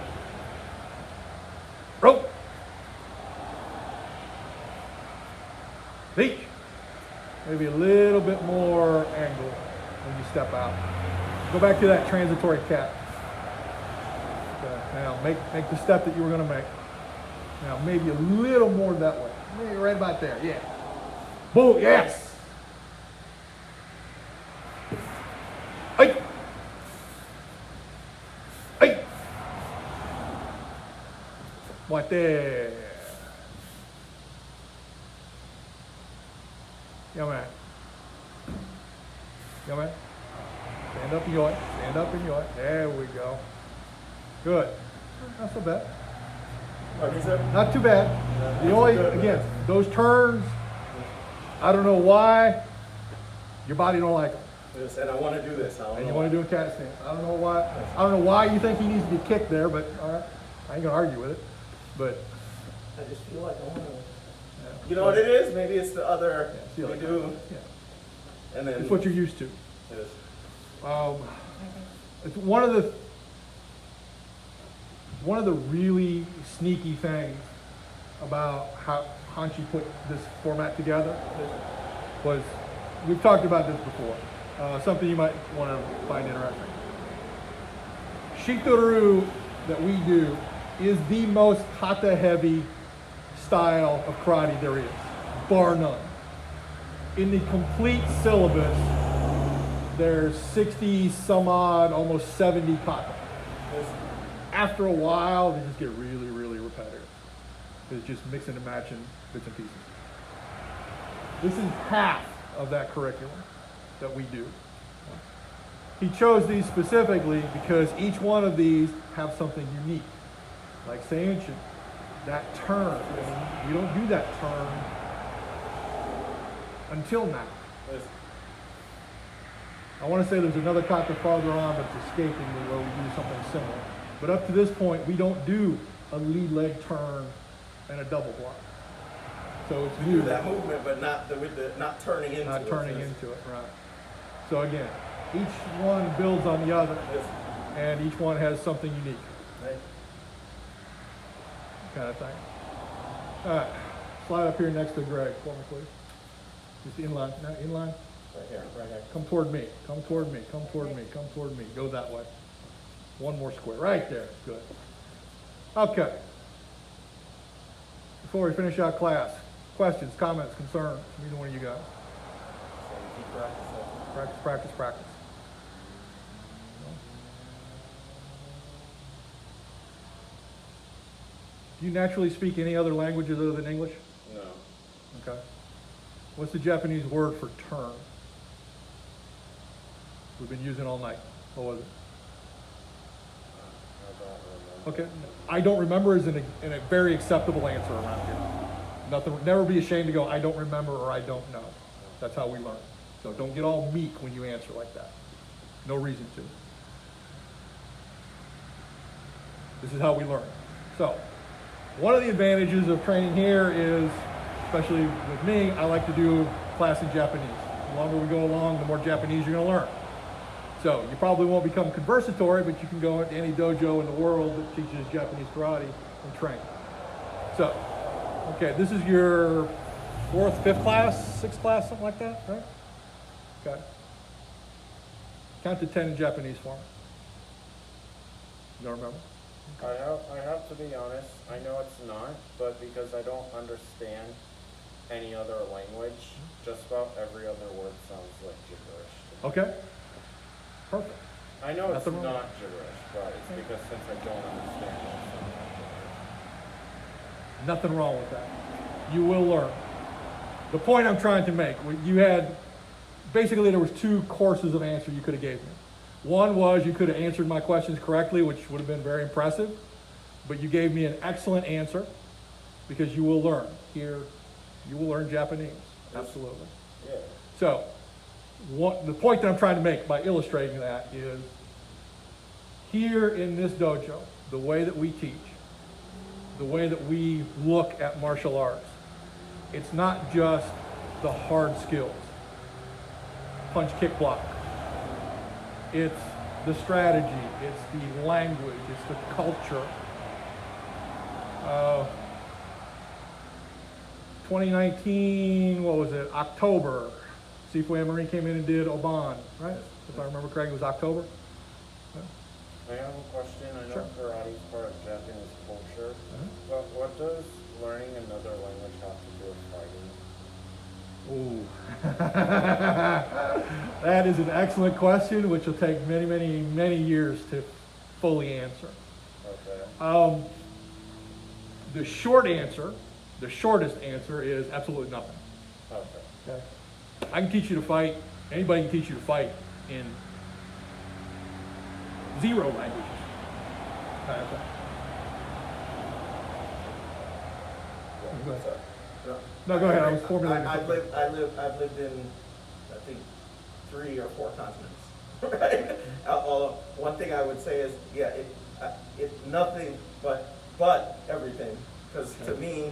Rope! Reach! Maybe a little bit more angle when you step out. Go back to that transitory cat. Okay, now make the step that you were going to make. Now maybe a little more that way. Maybe right about there. Yeah. Boom. Yes. Hey. Hey. What there? Come on. Come on. Stand up and yawn. Stand up and yawn. There we go. Good. Not so bad. Like you said? Not too bad. The only, again, those turns, I don't know why your body don't like them. Yes, and I want to do this. I don't And know you want to do a cat stance. I don't know why. I don't know why you think he needs to be kicked there, but all right. I ain't gonna argue with it. But I just feel like I want to. yeah. You know what it is? Maybe it's the other. Yeah, feel we like do. Yeah. And then. It's what you're used to. Yes. It's one of the really sneaky things about how Hanshi put this format together was, we've talked about this before, something you might want to find interesting. Shitoru that we do is the most kata heavy style of karate there is, bar none. In the complete syllabus, there's 60 some odd, almost 70 kata. After a while, they just get really, really repetitive. It's just mixing and matching bits and pieces. This is half of that curriculum that we do. He chose these specifically because each one of these have something unique. Like Seiyunchin, that turn, we don't do that turn until now. Yes. I want to say there's another kata farther on, but it's escaping me where we do something similar. But up to this point, we don't do a lead leg turn and a double block. So it's We new. do that movement, but not turning into it. Not turning into it, right. So again, each one builds on the other, Yes. and each one has something unique, Right. kind of thing. All right, slide up here next to Greg for me, please. Just inline, no, inline. Right here, right here. Come toward me, come toward me, come toward me, come toward me. Go that way. One more square, right there, good. Okay. Before we finish out class, questions, comments, concerns from either one of you guys? So you keep practicing. Practice, practice, practice. Do you naturally speak any other languages other than English? No. Okay. What's the Japanese word for turn? We've been using all night. What was it? I don't remember. Okay. I don't remember is in a very acceptable answer around here. Nothing. Never be ashamed to go, I don't remember or I don't know. That's how we learn. So don't get all meek when you answer like that. No reason to. This is how we learn. So, one of the advantages of training here is, especially with me, I like to do class in Japanese. The longer we go along, the more Japanese you're going to learn. So, you probably won't become conversatory, but you can go into any dojo in the world that teaches Japanese karate and train. So, okay, this is your fourth, fifth class, sixth class, something like that, right? Okay. Count to 10 in Japanese for me. You don't remember? I have to be honest, I know it's not, but because I don't understand any other language, just about every other word sounds like gibberish to me. Okay, perfect. I know it's Nothing wrong. not gibberish, but it's because since I don't understand it, it sounds like gibberish. Nothing wrong with that. You will learn. The point I'm trying to make, you had, basically there was two courses of answer you could have gave me. One was you could have answered my questions correctly, which would have been very impressive, but you gave me an excellent answer because you will learn. Here, you will learn Japanese. Absolutely. Yeah. So, the point that I'm trying to make by illustrating that is, here in this dojo, the way that we teach, the way that we look at martial arts, it's not just the hard skills. Punch, kick, block. It's the strategy, it's the language, it's the culture. 2019, what was it, October, Seafoy Marine came in and did Oban, right? If I remember correctly, it was October. I have a question. I know Sure. karate is part of Japanese culture, but what does learning another language have to do with fighting? Ooh. That is an excellent question, which will take many, many, many years to fully answer. Okay. The short answer, the shortest answer is absolutely nothing. Okay. Okay. I can teach you to fight. Anybody can teach you to fight in 0 languages. Okay. Go ahead. Sorry. No, go ahead. I was formulating. I've lived in, I think, 3 or 4 continents. Right? One thing I would say is, yeah, it's nothing but everything. Because to me,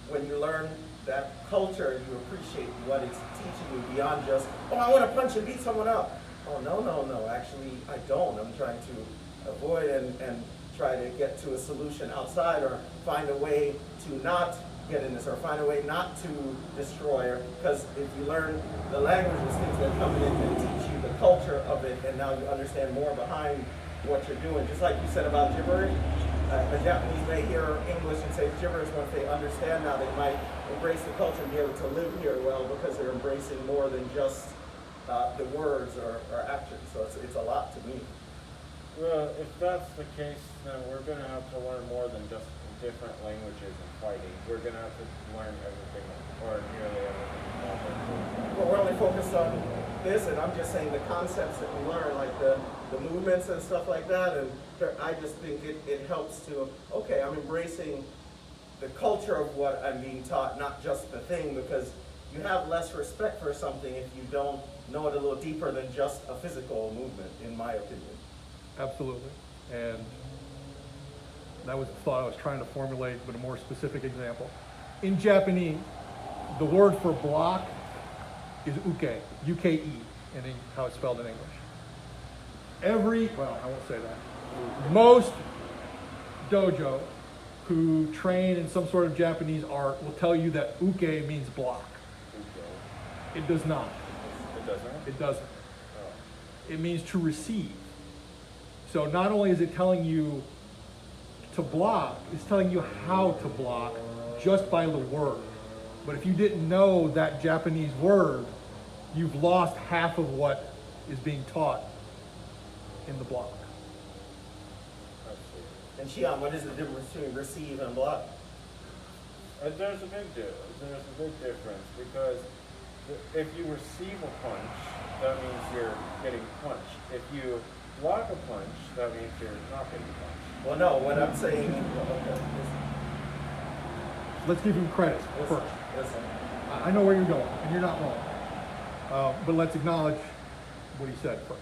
when you learn that culture, you appreciate what it's teaching you beyond just, oh, I want to punch and beat someone up. Oh, no. Actually, I don't. I'm trying to avoid and try to get to a solution outside, or find a way to not get in this, or find a way not to destroy her. Because if you learn the languages, things that come in and teach you the culture of it, and now you understand more behind what you're doing. Just like you said about gibberish, the Japanese may hear English and say gibberish. Once they understand now, they might embrace the culture and be able to live here well, because they're embracing more than just the words or actions. So it's a lot to me. Well, if that's the case, then we're going to have to learn more than just different languages and fighting. We're going to have to learn everything, or nearly everything. Well, we're only focused on this, and I'm just saying the concepts that we learn, like the movements and stuff like that, and I just think it helps to, okay, I'm embracing the culture of what I'm being taught, not just the thing, because you have less respect for something if you don't know it a little deeper than just a physical movement, in my opinion. Absolutely. And that was the thought I was trying to formulate, but a more specific example. In Japanese, the word for block is uke, U-K-E, in how it's spelled in English. Well, I won't say that. Most dojo who train in some sort of Japanese art will tell you that uke means block. It does not. It doesn't? It doesn't. Oh. It means to receive. So not only is it telling you to block, it's telling you how to block just by the word. But if you didn't know that Japanese word, you've lost half of what is being taught in the block. And Shion, what is the difference between receive and block? There's a big difference, because if you receive a punch, that means you're getting punched. If you block a punch, that means you're not getting punched. Well, no, what I'm saying, Let's give him credit first. listen. I know where you're going, and you're not wrong. But let's acknowledge what he said first.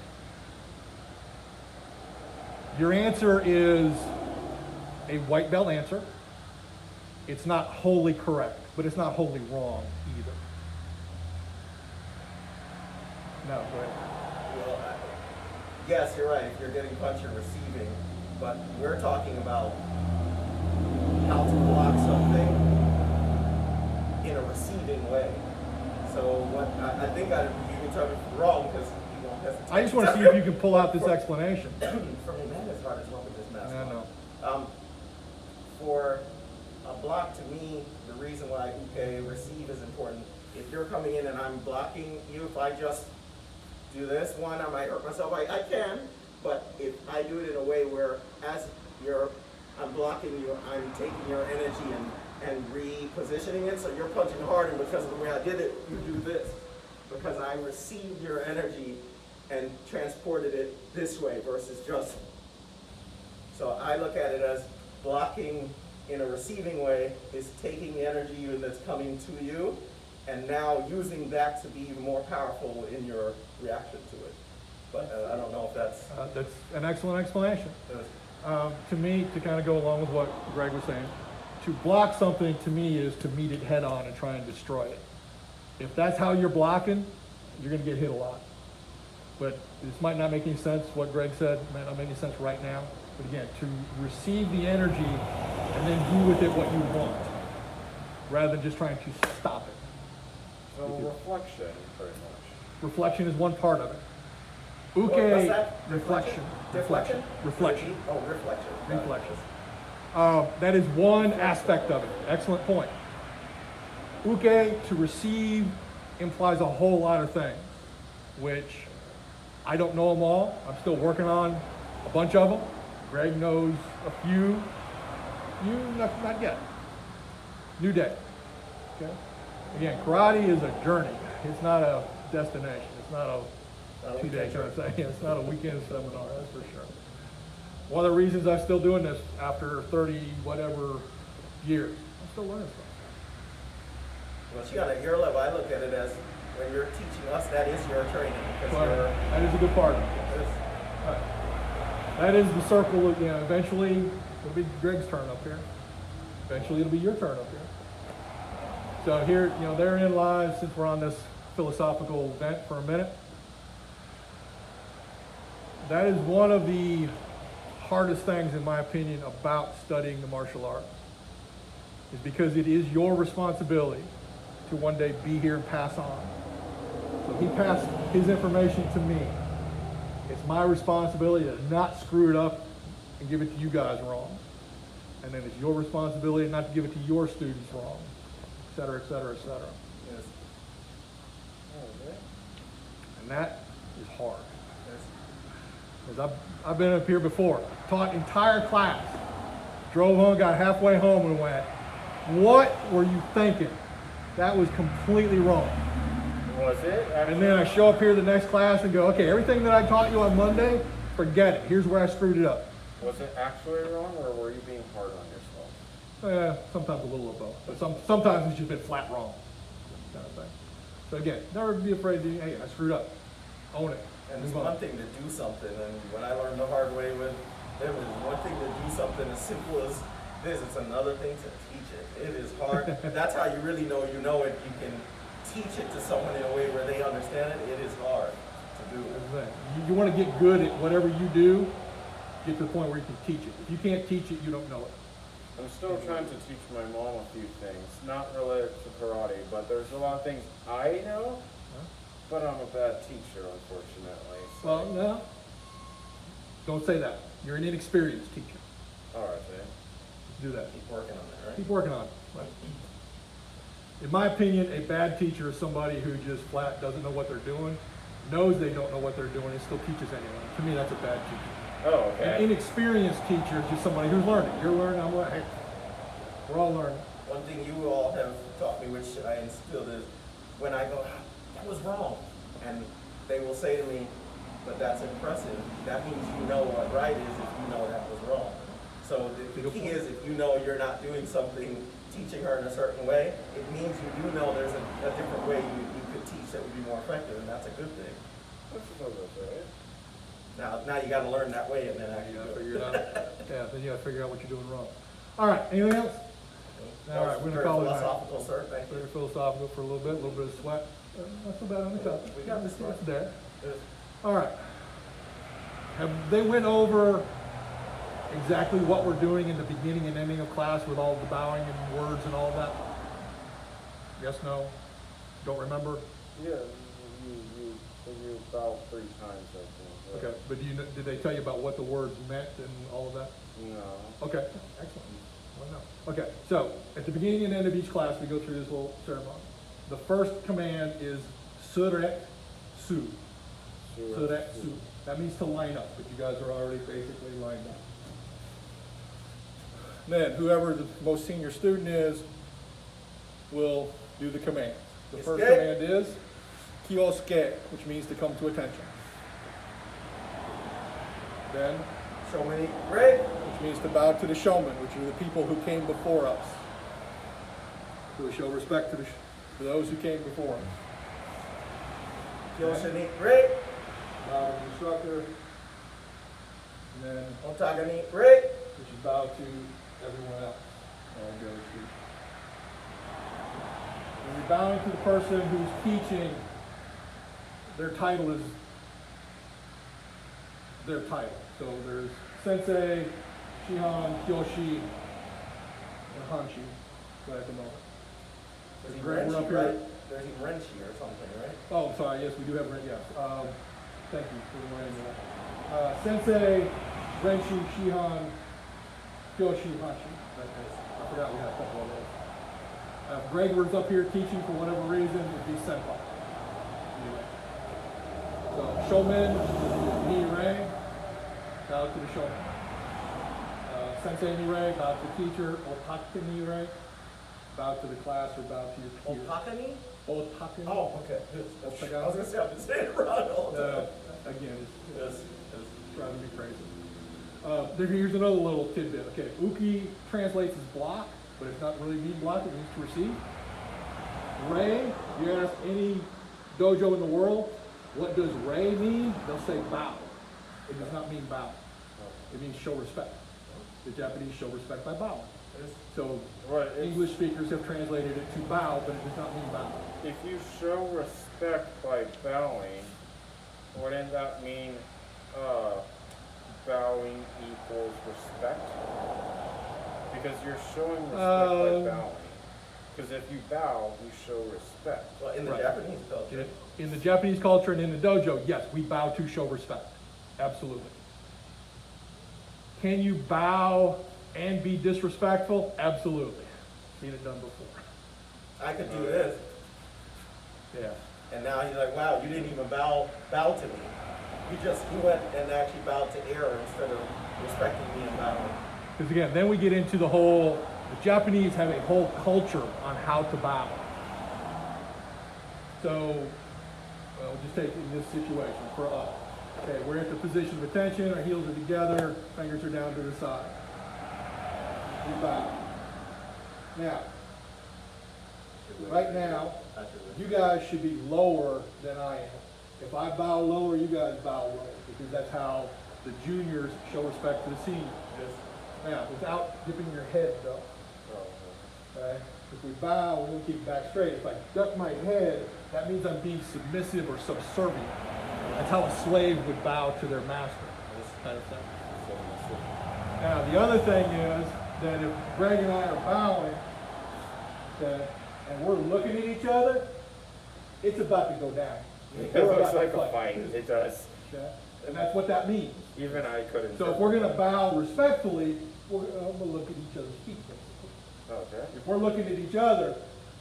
Your answer is a white belt answer. It's not wholly correct, but it's not wholly wrong either. No, go ahead. Well, yes, you're right. If you're getting punched, you're receiving. But we're talking about how to block something in a receiving way. So what I think you can tell me wrong, because you won't hesitate. I just want to see if you can pull out this explanation. For me, man, it's hard as well with this mask. No. For a block, to me, the reason why receive is important. If you're coming in and I'm blocking you, if I just do this one, I might hurt myself. I can, but if I do it in a way where I'm blocking you, I'm taking your energy and repositioning it, so you're punching hard, and because of the way I did it, you do this. Because I received your energy and transported it this way versus just. So I look at it as blocking in a receiving way is taking the energy that's coming to you and now using that to be even more powerful in your reaction to it. But I don't know if that's an excellent explanation. To me, to kind of go along with what Greg was saying, to block something to me is to meet it head on and try and destroy it. If that's how you're blocking, you're going to get hit a lot. But this might not make any sense, what Greg said, might not make any sense right now. But again, to receive the energy and then do with it what you want, rather than just trying to stop it. So reflection, pretty much. Reflection is one part of it. Uke, what's that? reflection. Deflection? Reflection. Oh, reflection. Reflection. That is one aspect of it. Excellent point. Uke, to receive, implies a whole lot of things, which I don't know them all. I'm still working on a bunch of them. Greg knows a few. You, not yet. New day. Okay? Again, karate is a journey. It's not a destination. It's not a 2-day kind of thing. It's not a weekend seminar, that's for sure. One of the reasons I'm still doing this after 30 whatever years, I'm still learning stuff. Well, see, on your level, I look at it as when you're teaching us, that is your training. That is a good part of it. Right. That is the circle, eventually it'll be Greg's turn up here. Eventually it'll be your turn up here. So here, therein lies, since we're on this philosophical vent for a minute, that is one of the hardest things, in my opinion, about studying the martial arts, is because it is your responsibility to one day be here and pass on. So he passed his information to me. It's my responsibility to not screw it up and give it to you guys wrong. And then it's your responsibility not to give it to your students wrong, et cetera, et cetera, et cetera. Yes. And that is hard. Because I've been up here before, taught entire class, drove home, got halfway home and went, what were you thinking? That was completely wrong. Was it? And then I show up here the next class and go, okay, everything that I taught you on Monday, forget it. Here's where I screwed it up. Was it actually wrong, or were you being hard on yourself? Sometimes a little of both. But sometimes it's just been flat wrong. Kind of thing. So again, never be afraid to, hey, I screwed up. Own it. And it's Move on. one thing to do something, and when I learned the hard way with them, it's one thing to do something as simple as this. It's another thing to teach it. It is hard. That's how you really know you know it. You can teach it to someone in a way where they understand it. It is hard to do. You want to get good at whatever you do, get to the point where you can teach it. If you can't teach it, you don't know it. I'm still trying to teach my mom a few things, not related to karate, but there's a lot of things I know, but I'm a bad teacher, unfortunately. So. Well, no. Don't say that. You're an inexperienced teacher. All right, man. Do that. Keep working on it, right? Keep working on it. Right. In my opinion, a bad teacher is somebody who just flat doesn't know what they're doing, knows they don't know what they're doing, and still teaches anyway. To me, that's a bad teacher. Oh, okay. An inexperienced teacher is just somebody who's learning. You're learning, I'm learning. Hey, we're all learning. One thing you all have taught me, which I instilled, is when I go, that was wrong, and they will say to me, but that's impressive. That means you know what right is if you know that was wrong. So the key is, if you know you're not doing something, teaching her in a certain way, it means you do know there's a different way you could teach that would be more effective, and that's a good thing. Now you got to learn that way, and then actually figure it out. Yeah, then you got to figure out what you're doing wrong. All right, anything else? All right, we're going to call it a night. Philosophical, sir. Thank you. Very philosophical for a little bit of sweat. Not so bad on the cup. We got this It's one. there. All right. They went over exactly what we're doing in the beginning and ending of class with all the bowing and words and all that? Yes, no? Don't remember? Yeah, you about 3 times, I think. Okay, but did they tell you about what the words meant and all of that? No. Okay, excellent. Well, no. Okay, so at the beginning and end of each class, we go through this little ceremony. The first command is surek su. Surek su. That means to line up, but you guys are already basically lined up. Then whoever the most senior student is will do the command. The first command is kioske, which means to come to attention. Then, Shomini, right? which means to bow to the showmen, which are the people who came before us. So we show respect to, to those who came before us. Kyoshini, right? Bow to the instructor. And then, Otagani, right? which is bow to everyone else. All the other students. When you're bowing to the person who's teaching, their title is their title. So there's Sensei, Shihan, Kyoshi, and Hanshi right at the moment. There's Greg, we're up Renshi, here. right? There's Renshi or something, right? Oh, sorry, yes, we do have, yes. Thank you for reminding me of that. Sensei, Renshi, Shihan, Kyoshi, Hanshi. I forgot we had a couple of those. If Greg was up here teaching for whatever reason, it'd be Senpai. Anyway. So, showman, ni-rei, bow to the showman. Sensei ni-rei, bow to the teacher. Otaka ni-rei, bow to the class or bow to your peers. Otakani? Otaka. Oh, okay. Good. I was Otaka. gonna say I've been saying it wrong all the time. Again, Yes. it's driving me crazy. Here's another little tidbit. Okay, uki translates as block, but it's not really mean block, it means to receive. Rei, you ask any dojo in the world, what does rei mean? They'll say bow. It does not mean bow. It means show respect. The Japanese show respect by bowing. So Right. English speakers have translated it to bow, but it does not mean bow. If you show respect by bowing, wouldn't that mean bowing equals respect? Because you're showing respect by bowing. Because if you bow, you show respect. Well, in the Right. Japanese culture. In the Japanese culture and in the dojo, yes, we bow to show respect. Absolutely. Can you bow and be disrespectful? Absolutely. Seen it done before. I could do this, Yeah. and now he's like, wow, you didn't even bow to me. You went and actually bowed to air instead of respecting me and bowing. Because again, then we get into the Japanese have a whole culture on how to bow. So, well, just take in this situation for us. Okay, we're at the position of attention, our heels are together, fingers are down to the side. We bow. Now, right now, you guys should be lower than I am. If I bow lower, you guys bow lower, because that's how the juniors show respect to the seniors. Now, without dipping your head though. Okay? If we bow, we're going to keep back straight. If I duck my head, that means I'm being submissive or subservient. That's how a slave would bow to their master. This kind of thing. Now, the other thing is that if Greg and I are bowing, okay, and we're looking at each other, it's about to go down. It We're looks about to like a fight. fight. It does. Okay? And that's what that means. Even I couldn't. So if we're going to bow respectfully, we're going to look at each other's feet. Okay. If we're looking at each other,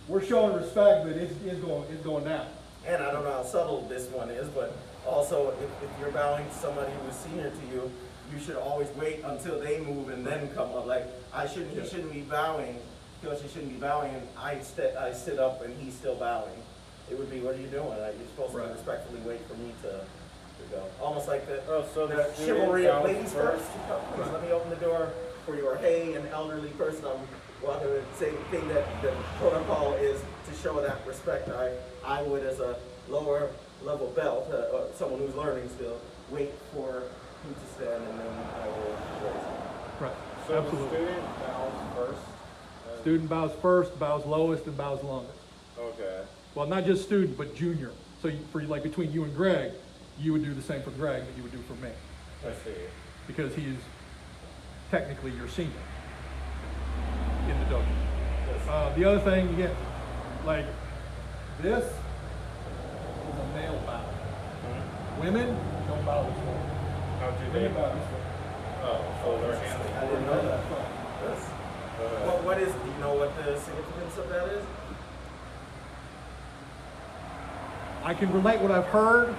we're showing respect, but it's going down. And I don't know how subtle this one is, but also if you're bowing to somebody who's senior to you, you should always wait until they move and then come up. Like he shouldn't be bowing, Kyoshi shouldn't be bowing, and I sit up and he's still bowing. It would be, what are you doing? Like, you're supposed to respectfully wait for me to go. Almost like the the chivalry of student ladies bows first. Please let me open the door for your hey, an elderly person. I'm walking the same thing that the protocol is to show that respect. I would, as a lower level belt, or someone who's learning still, wait for him to stand and then I will raise him. Right. So Absolutely. the student bows first. Student bows first, bows lowest, and bows longest. Okay. Well, not just student, but junior. So like between you and Greg, you would do the same for Greg that you would do for me, I see. because he's technically your senior in the dojo. The other thing, again, like this is a male bow. Women don't bow this way. How do they Women bow bow? this way. Oh, so their hands. I didn't know that. Yes. What is it? Do you know what the significance of that is? I can relate what I've heard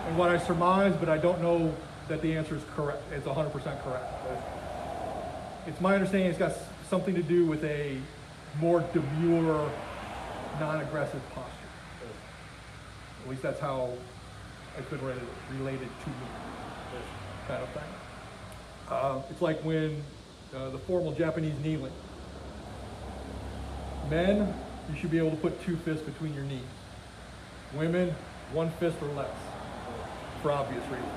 and what I surmise, but I don't know that the answer is correct. It's 100% correct. It's my understanding it's got something to do with a more demure, non-aggressive posture. At least that's how it's been related to me, kind of thing. It's like when the formal Japanese kneeling. Men, you should be able to put 2 fists between your knees. Women, 1 fist or less, for obvious reasons.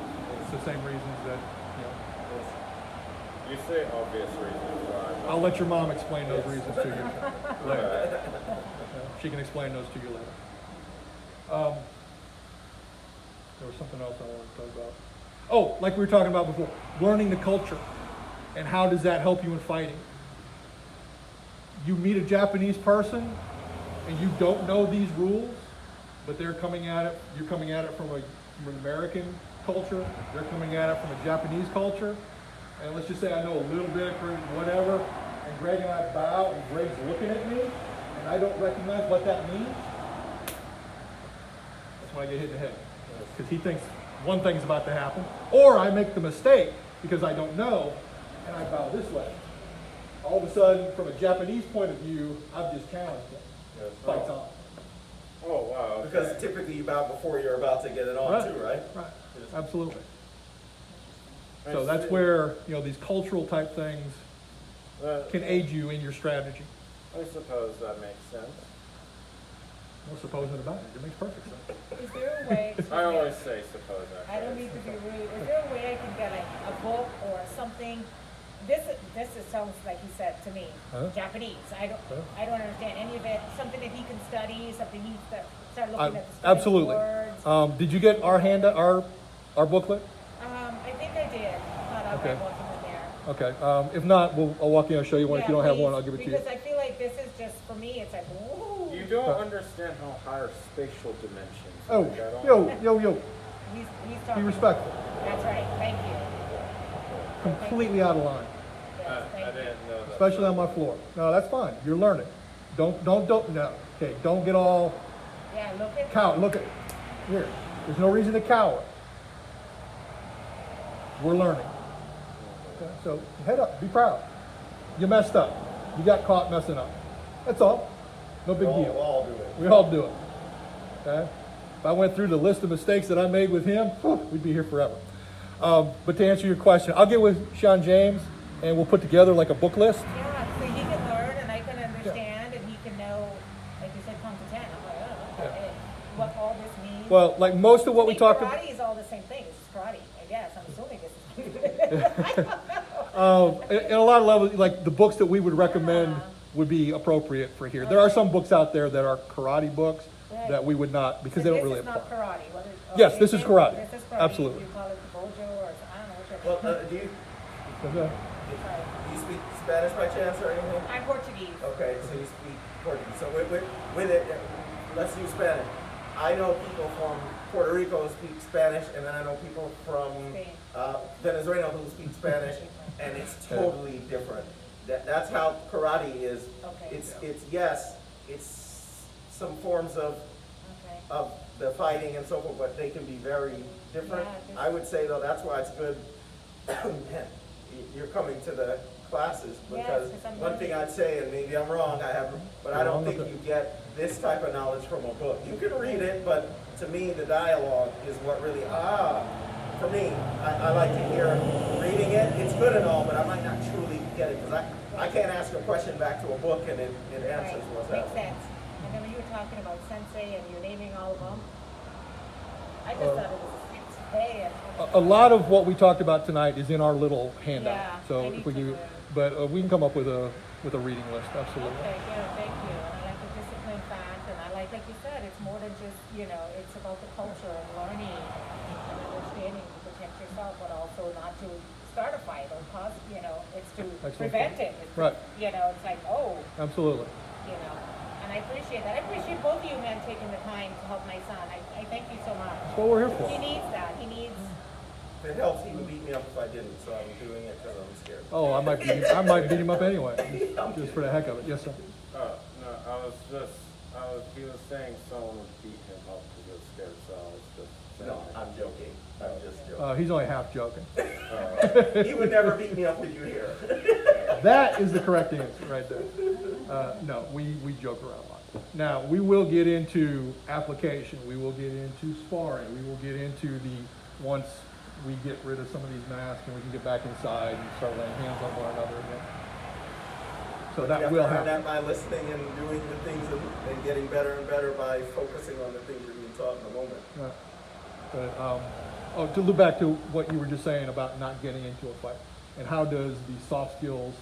It's the same reasons that, You say obvious reasons why. I'll let your mom explain those reasons to you later. She can explain those to you later. There was something else I wanted to talk about. Oh, like we were talking about before, learning the culture. And how does that help you in fighting? You meet a Japanese person and you don't know these rules, but you're coming at it from an American culture, they're coming at it from a Japanese culture, and let's just say I know a little bit or whatever, and Greg and I bow, and Greg's looking at me, and I don't recognize what that means, that's when I get hit in the head. Because he thinks one thing's about to happen, or I make the mistake because I don't know, and I bow this way. All of a sudden, from a Japanese point of view, I've just challenged him. Fight's on. Oh, wow. Okay. Because typically you bow before you're about to get it on too, right? Right, absolutely. I So that's see. where, these cultural type things That- can aid you in your strategy. I suppose that makes sense. No supposing about it, it makes perfect sense. Is there a way? I always say suppose. I don't mean to be rude. Is there a way I can get a book or something? Sounds like he said to me, Huh? Japanese. I Huh? don't understand any of it. Something that he can study, something he can start looking at the study Absolutely. words. Did you get our our booklet? I think I did. Thought I Okay. read one from in there. Okay. If not, I'll walk in and show you one. If you don't have one, I'll give it to you. Because I feel like this is just, for me, it's like, ooh. You don't understand how higher spatial dimensions. Oh, work. I don't- yo. He's Be talking. respectful. That's right. Thank you. Completely out of line, Yes, I thank you. didn't know that. especially on my floor. No, that's fine. You're learning. Don't. No. Okay. Don't get all Yeah, look at. cower. Look at here. There's no reason to cower. We're learning. Okay, so head up. Be proud. You messed up. You got caught messing up. That's all. No big We'll deal. all do it. We all do it. Okay? If I went through the list of mistakes that I made with him, we'd be here forever. But to answer your question, I'll get with Sean James and we'll put together like a book list. Yeah, so he can learn and I can understand and he can know, like you said, count to 10. I'm like, oh, okay, what all this means. Well, like most of what we talked about. Karate is all the same thing. It's just karate, I guess. I'm assuming this is. I don't know. In a lot of levels, like the books that we would recommend Yeah. would be appropriate for here. There are some books out there that are karate books Right. that we would not, because So they don't really This is apply. not karate. What is, Yes, this is karate. This is karate. Absolutely. You call it the bojo or I don't know Well, what do you Okay. speak Spanish by chance or anything? I'm Portuguese. Okay, so you speak Portuguese. So with it, let's do Spanish. I know people from Puerto Rico who speak Spanish, and then I know people from Spain. Venezuela who speak Spanish, and it's totally different. That's how karate is. Okay. It's some forms of Okay. the fighting and so forth, but they can be very different. Yeah, this- I would say though, that's why it's good. Man, you're coming to the classes because 'cause I'm one thing learning. I'd say, and maybe I'm wrong, but I don't think Okay. you get this type of knowledge from a book. You can read it, but to me, the dialogue is what really, for me, I like to hear reading it. It's good and all, but I might not truly get it because I can't ask a question back to a book and it answers what's Makes happening. sense. And then when you were talking about sensei and you're naming all of them, I just thought it was a sensei. And, A lot of what we talked about tonight is in our little handout. Yeah, So I if need we to can, learn. but we can come up with a reading list. Absolutely. Okay, yeah, thank you. And I like the discipline fact, and I like you said, it's more than just, it's about the culture and learning and understanding to protect yourself, but also not to start a fight or cause, it's to Excellent prevent point. it. It's, Right. It's like, oh, Absolutely. and I appreciate that. I appreciate both of you men taking the time to help my son. I thank you so much. That's what we're here for. He needs that. He needs If it helps, he would beat me up if I didn't, so I'm doing it because I'm scared. Oh, I might beat him up anyway, just for the heck of it. Yes, sir. No, he was saying someone would beat him up because he was scared, so I was just saying. No, I'm joking. I'm just joking. He's only half joking. He would never beat me up, did you hear? That is the correct answer right there. No, we joke around a lot. Now, we will get into application. We will get into sparring. We will get into once we get rid of some of these masks and we can get back inside and start laying hands on one another again. So that will happen. That by listening and doing the things and getting better and better by focusing on the things you're being taught in the moment. But, to look back to what you were just saying about not getting into a fight, and how does the soft skills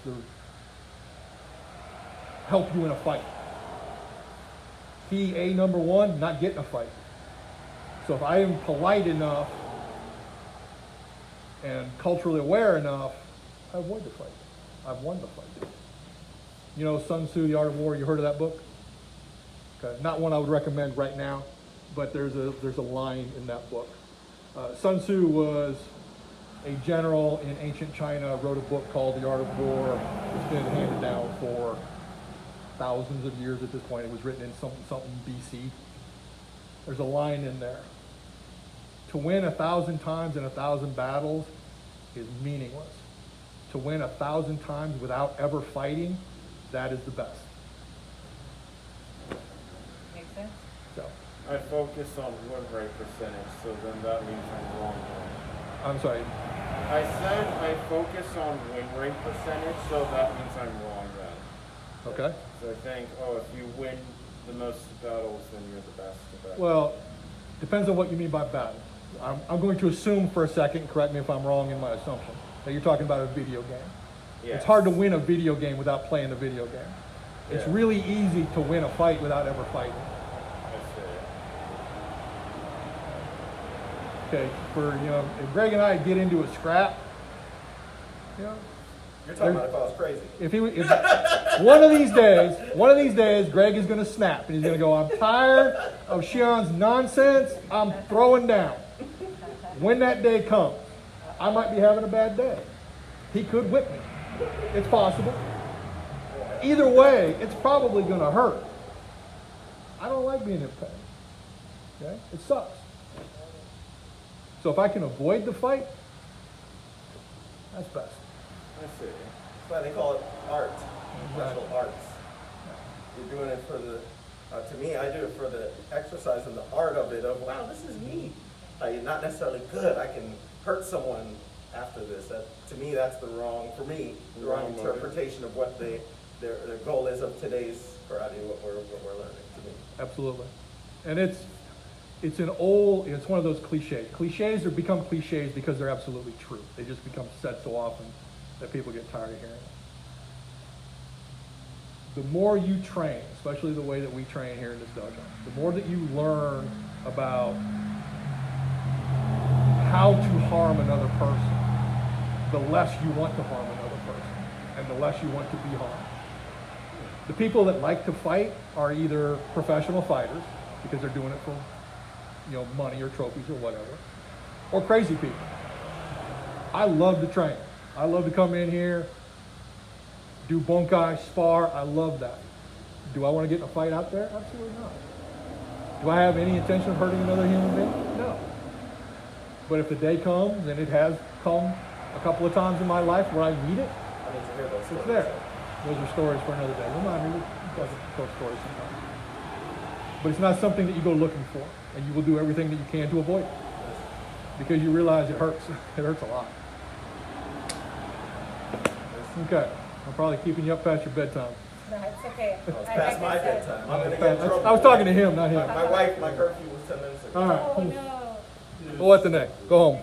help you in a fight? Number one, not getting a fight. So if I am polite enough and culturally aware enough, I avoid the fight. I've won the fight. You know Sun Tzu, The Art of War, you heard of that book? Okay. Not one I would recommend right now, but there's a line in that book. Sun Tzu was a general in ancient China, wrote a book called The Art of War. It's been handed down for thousands of years at this point. It was written in something BC. There's a line in there. To win 1,000 times in 1,000 battles is meaningless. To win 1,000 times without ever fighting, that is the best. Makes sense? So, I focus on win rate percentage, so then that means I'm wrong. I'm sorry. I said I focus on win rate percentage, so that means I'm wrong then. Okay. So I think, if you win the most battles, then you're the best. Well, depends on what you mean by battle. I'm going to assume for a second, correct me if I'm wrong in my assumption, that you're talking about a video game. Yes. It's hard to win a video game without playing the video game. It's Yeah. really easy to win a fight without ever fighting. Okay, if Greg and I get into a scrap, You're talking about if I was crazy. if one of these days, Greg is going to snap and he's going to go, I'm tired of Shion's nonsense. I'm throwing down. When that day comes, I might be having a bad day. He could whip me. It's possible. Either way, it's probably going to hurt. I don't like being in pain. Okay? It sucks. So if I can avoid the fight, that's best. I see. That's why they call it art, martial arts. You're doing it for to me, I do it for the exercise and the art of it, of, wow, this is neat. Not necessarily good, I can hurt someone after this. To me, that's the wrong interpretation of what their goal is of today's karate, what we're learning, to me. Absolutely. And it's one of those cliches. Cliches become cliches because they're absolutely true. They just become said so often that people get tired of hearing it. The more you train, especially the way that we train here in this dojo, the more that you learn about how to harm another person, the less you want to harm another person, and the less you want to be harmed. The people that like to fight are either professional fighters, because they're doing it for money or trophies or whatever, or crazy people. I love to train. I love to come in here, do bunkai, spar. I love that. Do I want to get in a fight out there? Absolutely not. Do I have any intention of hurting another human being? No. But if the day comes, and it has come a couple of times in my life where I need it, I need to hear those stories. it's there. Those are stories for another day. Remind me, we tell stories sometimes. But it's not something that you go looking for, and you will do everything that you can to avoid it, because you realize it hurts. It hurts a lot. Okay, I'm probably keeping you up past your bedtime. No, it's okay. It's past my bedtime. I'm gonna get in trouble. I was talking to him, not him. My wife, my curfew was 10 minutes ago. All right. Oh, no. We'll let the neck. Go home.